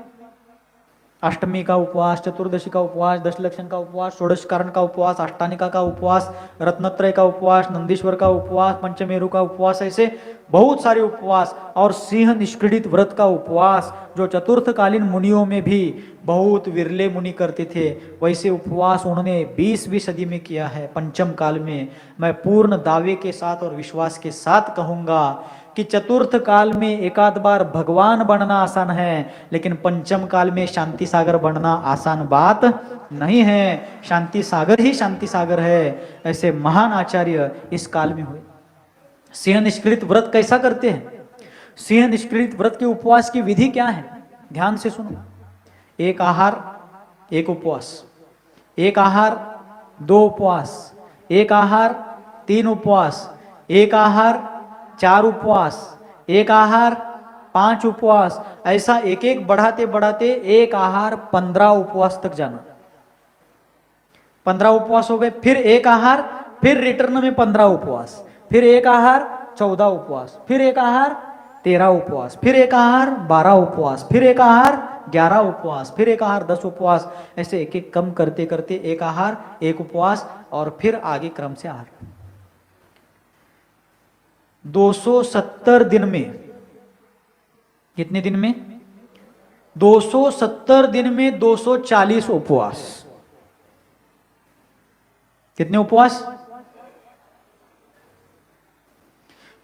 अष्टमी का उपवास, चतुर्दशी का उपवास, दशलक्षण का उपवास, षोडश कारण का उपवास, अष्टानिका का उपवास, रत्नत्रय का उपवास, नंदीश्वर का उपवास, पंचमेरु का उपवास, ऐसे बहुत सारे उपवास। और सिंह निष्क्रीडित व्रत का उपवास, जो चतुर्थकालीन मुनियों में भी बहुत विरले मुनि करते थे, वैसे उपवास उन्होंने 20वीं सदी में किया है, पंचम काल में। मैं पूर्ण दावे के साथ और विश्वास के साथ कहूंगा कि चतुर्थ काल में एक आध बार भगवान बनना आसान है, लेकिन पंचम काल में शांति सागर बनना आसान बात नहीं है। शांति सागर ही शांति सागर है। ऐसे महान आचार्य इस काल में हुए। सिंह निष्क्रित व्रत कैसा करते हैं? सिंह निष्क्रित व्रत के उपवास की विधि क्या है? ध्यान से सुनो। एक आहार, एक उपवास, एक आहार, 2 उपवास, एक आहार, 3 उपवास, एक आहार, 4 उपवास, एक आहार, 5 उपवास, ऐसा एक एक बढ़ाते बढ़ाते एक आहार 15 उपवास तक जाना। 15 उपवास हो गए, फिर एक आहार, फिर रिटर्न में 15 उपवास, फिर एक आहार 14 उपवास, फिर एक आहार 13 उपवास, फिर एक आहार 12 उपवास, फिर एक आहार 11 उपवास, फिर एक आहार 10 उपवास, ऐसे एक एक कम करते करते एक आहार, एक उपवास, और फिर आगे क्रम से आहार। 270 दिन में, कितने दिन में? 270 दिन में 240 उपवास। कितने उपवास?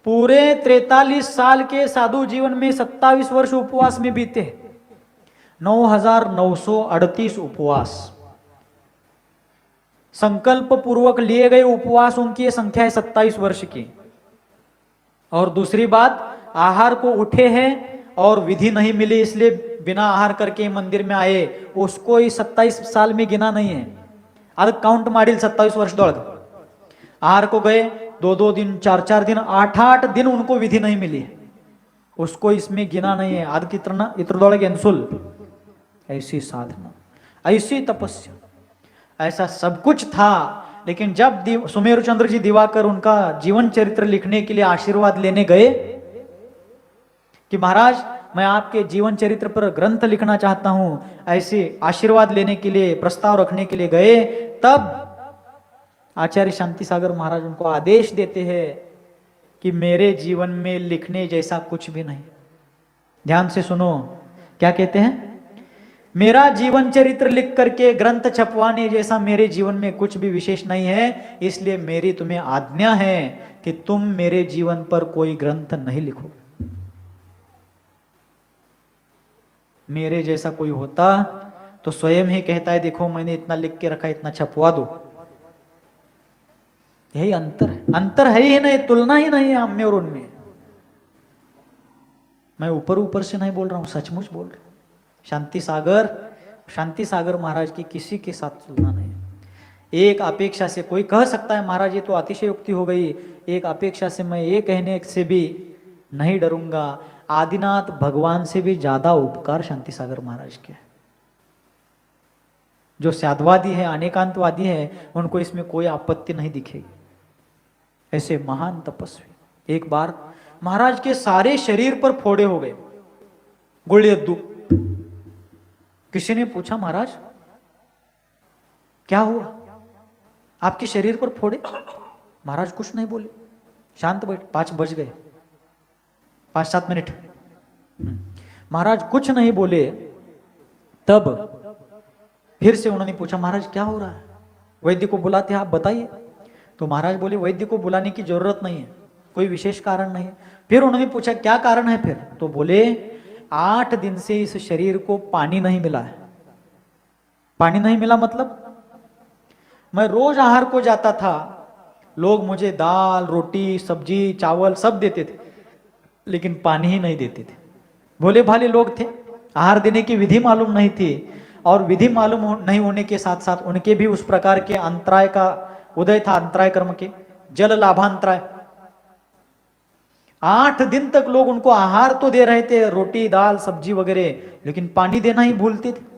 पूरे 43 साल के साधु जीवन में 27 वर्ष उपवास में बीते। 9,938 उपवास। संकल्प पूर्वक लिए गए उपवास उनकी संख्या है 27 वर्ष की। और दूसरी बात, आहार को उठे हैं और विधि नहीं मिली इसलिए बिना आहार करके मंदिर में आए, उसको इस 27 साल में गिना नहीं है। अद काउंट माडिल 27 वर्षदೊಳಗ आहार को गए 2-2 दिन, 4-4 दिन, 8-8 दिन उनको विधि नहीं मिली, उसको इसमें गिना नहीं है। अद कितना इत्रदೊಳಗೆ एनसुल। ऐसी साधना, ऐसी तपस्या, ऐसा सब कुछ था। लेकिन जब सुमेरु चंद्र जी दिवाकर उनका जीवन चरित्र लिखने के लिए आशीर्वाद लेने गए कि महाराज मैं आपके जीवन चरित्र पर ग्रंथ लिखना चाहता हूं, ऐसे आशीर्वाद लेने के लिए, प्रस्ताव रखने के लिए गए, तब आचार्य शांति सागर महाराज उनको आदेश देते हैं कि मेरे जीवन में लिखने जैसा कुछ भी नहीं। ध्यान से सुनो, क्या कहते हैं? मेरा जीवन चरित्र लिख करके ग्रंथ छपवाने जैसा मेरे जीवन में कुछ भी विशेष नहीं है, इसलिए मेरी तुम्हें आज्ञा है कि तुम मेरे जीवन पर कोई ग्रंथ नहीं लिखो। मेरे जैसा कोई होता तो स्वयं ही कहता है, देखो मैंने इतना लिख के रखा, इतना छपवा दो। यही अंतर है ही नहीं, तुलना ही नहीं है हम में और उनमें। मैं ऊपर ऊपर से नहीं बोल रहा हूं, सचमुच बोल रहा हूं। शांति सागर महाराज की किसी के साथ तुलना नहीं। एक अपेक्षा से कोई कह सकता है महाराज ये तो अतिशयोक्ति हो गई, एक अपेक्षा से मैं ये कहने से भी नहीं डरूंगा, आदिनाथ भगवान से भी ज्यादा उपकार शांति सागर महाराज के। जो साधवादी है, अनेकांतवादी है, उनको इसमें कोई आपत्ति नहीं दिखेगी। ऐसे महान तपस्वी। एक बार महाराज के सारे शरीर पर फोड़े हो गए, गुड़ियद्दू। किसी ने पूछा महाराज क्या हुआ, आपके शरीर पर फोड़े? महाराज कुछ नहीं बोले, शांत बैठ। 5 बज गए, 5-7 मिनट। महाराज कुछ नहीं बोले। तब फिर से उन्होंने पूछा महाराज क्या हो रहा है, वैद्य को बुलाते हैं आप बताइए। तो महाराज बोले वैद्य को बुलाने की जरूरत नहीं है, कोई विशेष कारण नहीं है। फिर उन्होंने पूछा क्या कारण है फिर? तो बोले 8 दिन से इस शरीर को पानी नहीं मिला है। पानी नहीं मिला मतलब मैं रोज आहार को जाता था, लोग मुझे दाल रोटी सब्जी चावल सब देते थे, लेकिन पानी ही नहीं देते थे। भोले भाले लोग थे, आहार देने की विधि मालूम नहीं थी, और विधि मालूम नहीं होने के साथ साथ उनके भी उस प्रकार के अंतराय का उदय था, अंतराय कर्म के, जल लाभांतराय। 8 दिन तक लोग उनको आहार तो दे रहे थे, रोटी दाल सब्जी वगैरह, लेकिन पानी देना ही भूलते थे।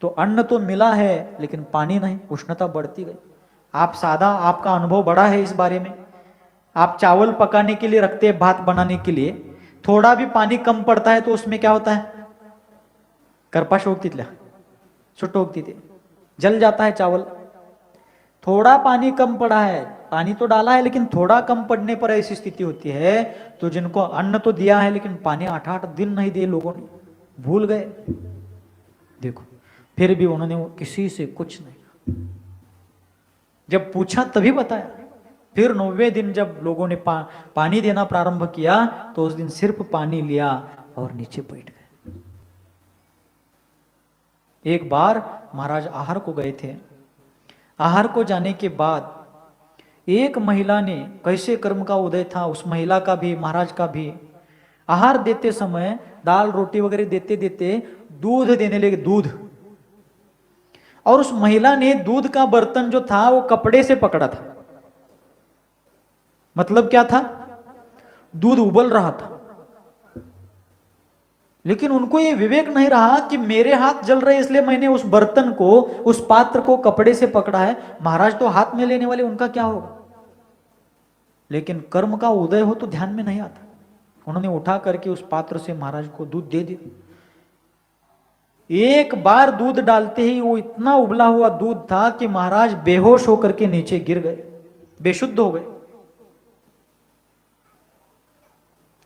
तो अन्न तो मिला है लेकिन पानी नहीं, उष्णता बढ़ती गई। आप सादा, आपका अनुभव बड़ा है इस बारे में। आप चावल पकाने के लिए रखते हैं, भात बनाने के लिए, थोड़ा भी पानी कम पड़ता है तो उसमें क्या होता है? करपाश होगतीतल्या सुट्ट होगती, जल जाता है चावल। थोड़ा पानी कम पड़ा है, पानी तो डाला है लेकिन थोड़ा कम पड़ने पर ऐसी स्थिति होती है। तो जिनको अन्न तो दिया है लेकिन पानी 8-8 दिन नहीं दिए, लोगों ने भूल गए। देखो फिर भी उन्होंने किसी से कुछ नहीं, जब पूछा तभी बताया। फिर 90वें दिन जब लोगों ने पानी देना प्रारंभ किया तो उस दिन सिर्फ पानी लिया और नीचे बैठ गए। एक बार महाराज आहार को गए थे। आहार को जाने के बाद एक महिला ने, कैसे कर्म का उदय था उस महिला का भी महाराज का भी, आहार देते समय दाल रोटी वगैरह देते देते दूध देने लगे, दूध। और उस महिला ने दूध का बर्तन जो था वो कपड़े से पकड़ा था। मतलब क्या था? दूध उबल रहा था, लेकिन उनको ये विवेक नहीं रहा कि मेरे हाथ जल रहे इसलिए मैंने उस बर्तन को, उस पात्र को कपड़े से पकड़ा है, महाराज तो हाथ में लेने वाले, उनका क्या होगा? लेकिन कर्म का उदय हो तो ध्यान में नहीं आता। उन्होंने उठा करके उस पात्र से महाराज को दूध दे दिया। एक बार दूध डालते ही वो इतना उबला हुआ दूध था कि महाराज बेहोश होकर के नीचे गिर गए, बेशुद्ध हो गए।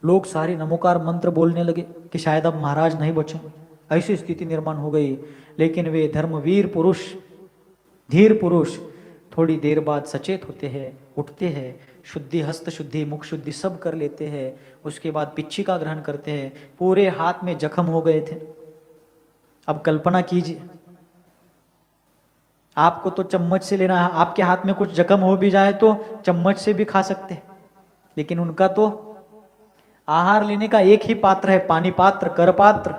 लोग सारे नमोकार मंत्र बोलने लगे कि शायद अब महाराज नहीं बचेंगे, ऐसी स्थिति निर्माण हो गई। लेकिन वे धर्मवीर पुरुष, धीर पुरुष थोड़ी देर बाद सचेत होते हैं, उठते हैं, शुद्धि, हस्त शुद्धि, मुख शुद्धि सब कर लेते हैं। उसके बाद पिच्छी का ग्रहण करते हैं। पूरे हाथ में जख्म हो गए थे। अब कल्पना कीजिए, आपको तो चम्मच से लेना है, आपके हाथ में कुछ जख्म हो भी जाए तो चम्मच से भी खा सकते हैं, लेकिन उनका तो आहार लेने का एक ही पात्र है, पानी पात्र, कर पात्र।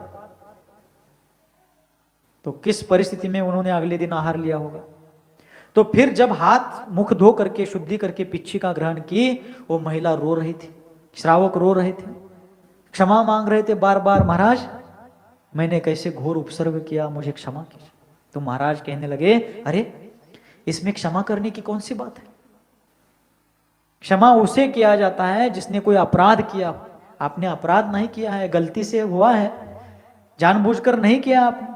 तो किस परिस्थिति में उन्होंने अगले दिन आहार लिया होगा? तो फिर जब हाथ मुख धो करके शुद्धि करके पिच्छी का ग्रहण की, वो महिला रो रही थी, श्रावक रो रहे थे, क्षमा मांग रहे थे बार बार, महाराज मैंने कैसे घोर उपसर्ग किया, मुझे क्षमा कीजिए। तो महाराज कहने लगे, अरे इसमें क्षमा करने की कौन सी बात है? क्षमा उसे किया जाता है जिसने कोई अपराध किया। आपने अपराध नहीं किया है, गलती से हुआ है, जानबूझकर नहीं किया आपने।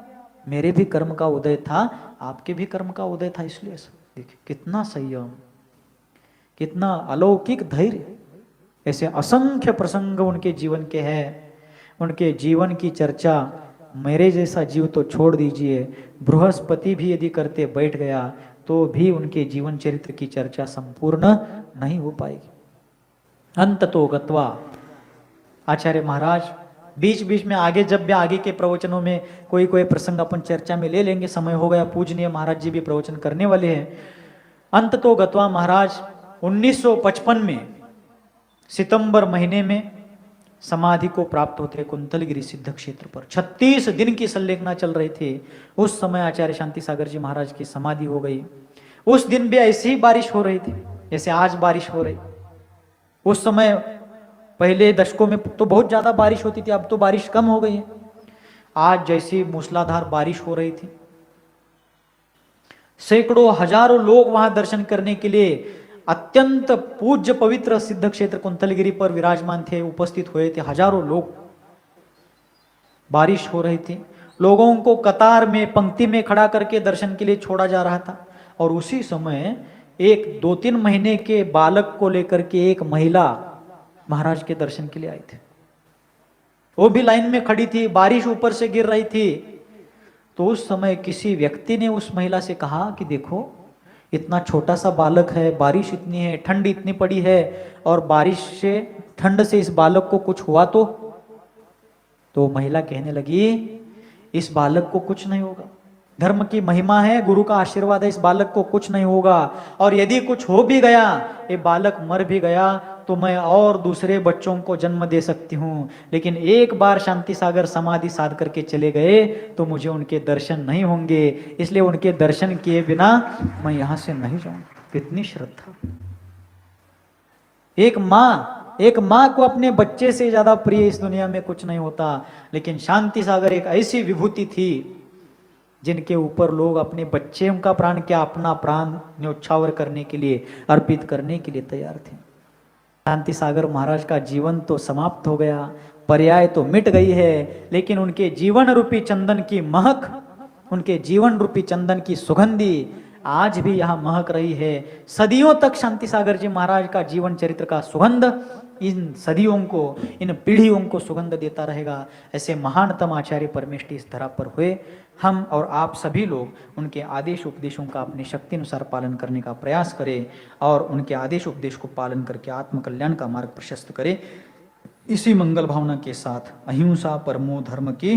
मेरे भी कर्म का उदय था, आपके भी कर्म का उदय था, इसलिए देखिए कितना संयम, कितना अलौकिक धैर्य। ऐसे असंख्य प्रसंग उनके जीवन के हैं। उनके जीवन की चर्चा मेरे जैसा जीव तो छोड़ दीजिए, बृहस्पति भी यदि करते बैठ गया तो भी उनके जीवन चरित्र की चर्चा संपूर्ण नहीं हो पाएगी। अंततो गत्वा आचार्य महाराज बीच बीच में आगे, जब भी आगे के प्रवचनों में कोई कोई प्रसंग अपन चर्चा में ले लेंगे, समय हो गया, पूजनीय महाराज जी भी प्रवचन करने वाले हैं। अंत तो गत्वा महाराज 1955 में सितंबर महीने में समाधि को प्राप्त होते कुंतलगिरी सिद्ध क्षेत्र पर। 36 दिन की संलेखना चल रही थी। उस समय आचार्य शांति सागर जी महाराज की समाधि हो गई। उस दिन भी ऐसी ही बारिश हो रही थी जैसे आज बारिश हो रही। उस समय पहले दशकों में तो बहुत ज्यादा बारिश होती थी, अब तो बारिश कम हो गई है। आज जैसी मूसलाधार बारिश हो रही थी। सैकड़ों हजारों लोग वहां दर्शन करने के लिए अत्यंत पूज्य पवित्र सिद्ध क्षेत्र कुंतलगिरी पर विराजमान थे, उपस्थित हुए थे हजारों लोग। बारिश हो रही थी, लोगों को कतार में पंक्ति में खड़ा करके दर्शन के लिए छोड़ा जा रहा था। और उसी समय एक 2-3 महीने के बालक को लेकर के एक महिला महाराज के दर्शन के लिए आई थी। वो भी लाइन में खड़ी थी, बारिश ऊपर से गिर रही थी। तो उस समय किसी व्यक्ति ने उस महिला से कहा कि देखो, इतना छोटा सा बालक है, बारिश इतनी है, ठंड इतनी पड़ी है, और बारिश से ठंड से इस बालक को कुछ हुआ तो महिला कहने लगी, इस बालक को कुछ नहीं होगा, धर्म की महिमा है, गुरु का आशीर्वाद है, इस बालक को कुछ नहीं होगा। और यदि कुछ हो भी गया, ये बालक मर भी गया, तो मैं और दूसरे बच्चों को जन्म दे सकती हूँ, लेकिन एक बार शांति सागर समाधि साध करके चले गए तो मुझे उनके दर्शन नहीं होंगे, इसलिए उनके दर्शन किए बिना मैं यहां से नहीं जाऊंगा। कितनी श्रद्धा! एक माँ को अपने बच्चे से ज्यादा प्रिय इस दुनिया में कुछ नहीं होता। लेकिन शांति सागर एक ऐसी विभूति थी जिनके ऊपर लोग अपने बच्चे का प्राण क्या, अपना प्राण न्योछावर करने के लिए, अर्पित करने के लिए तैयार थे। शांति सागर महाराज का जीवन तो समाप्त हो गया, पर्याय तो मिट गई है, लेकिन उनके जीवन रूपी चंदन की महक, उनके जीवन रूपी चंदन की सुगंधी आज भी यहाँ महक रही है। सदियों तक शांति सागर जी महाराज का जीवन चरित्र का सुगंध इन सदियों को, इन पीढ़ियों को सुगंध देता रहेगा। ऐसे महानतम आचार्य परमेष्टि इस धरा पर हुए। हम और आप सभी लोग उनके आदेश उपदेशों का अपनी शक्ति अनुसार पालन करने का प्रयास करें और उनके आदेश उपदेश को पालन करके आत्मकल्याण का मार्ग प्रशस्त करें। इसी मंगल भावना के साथ अहिंसा परमो धर्म की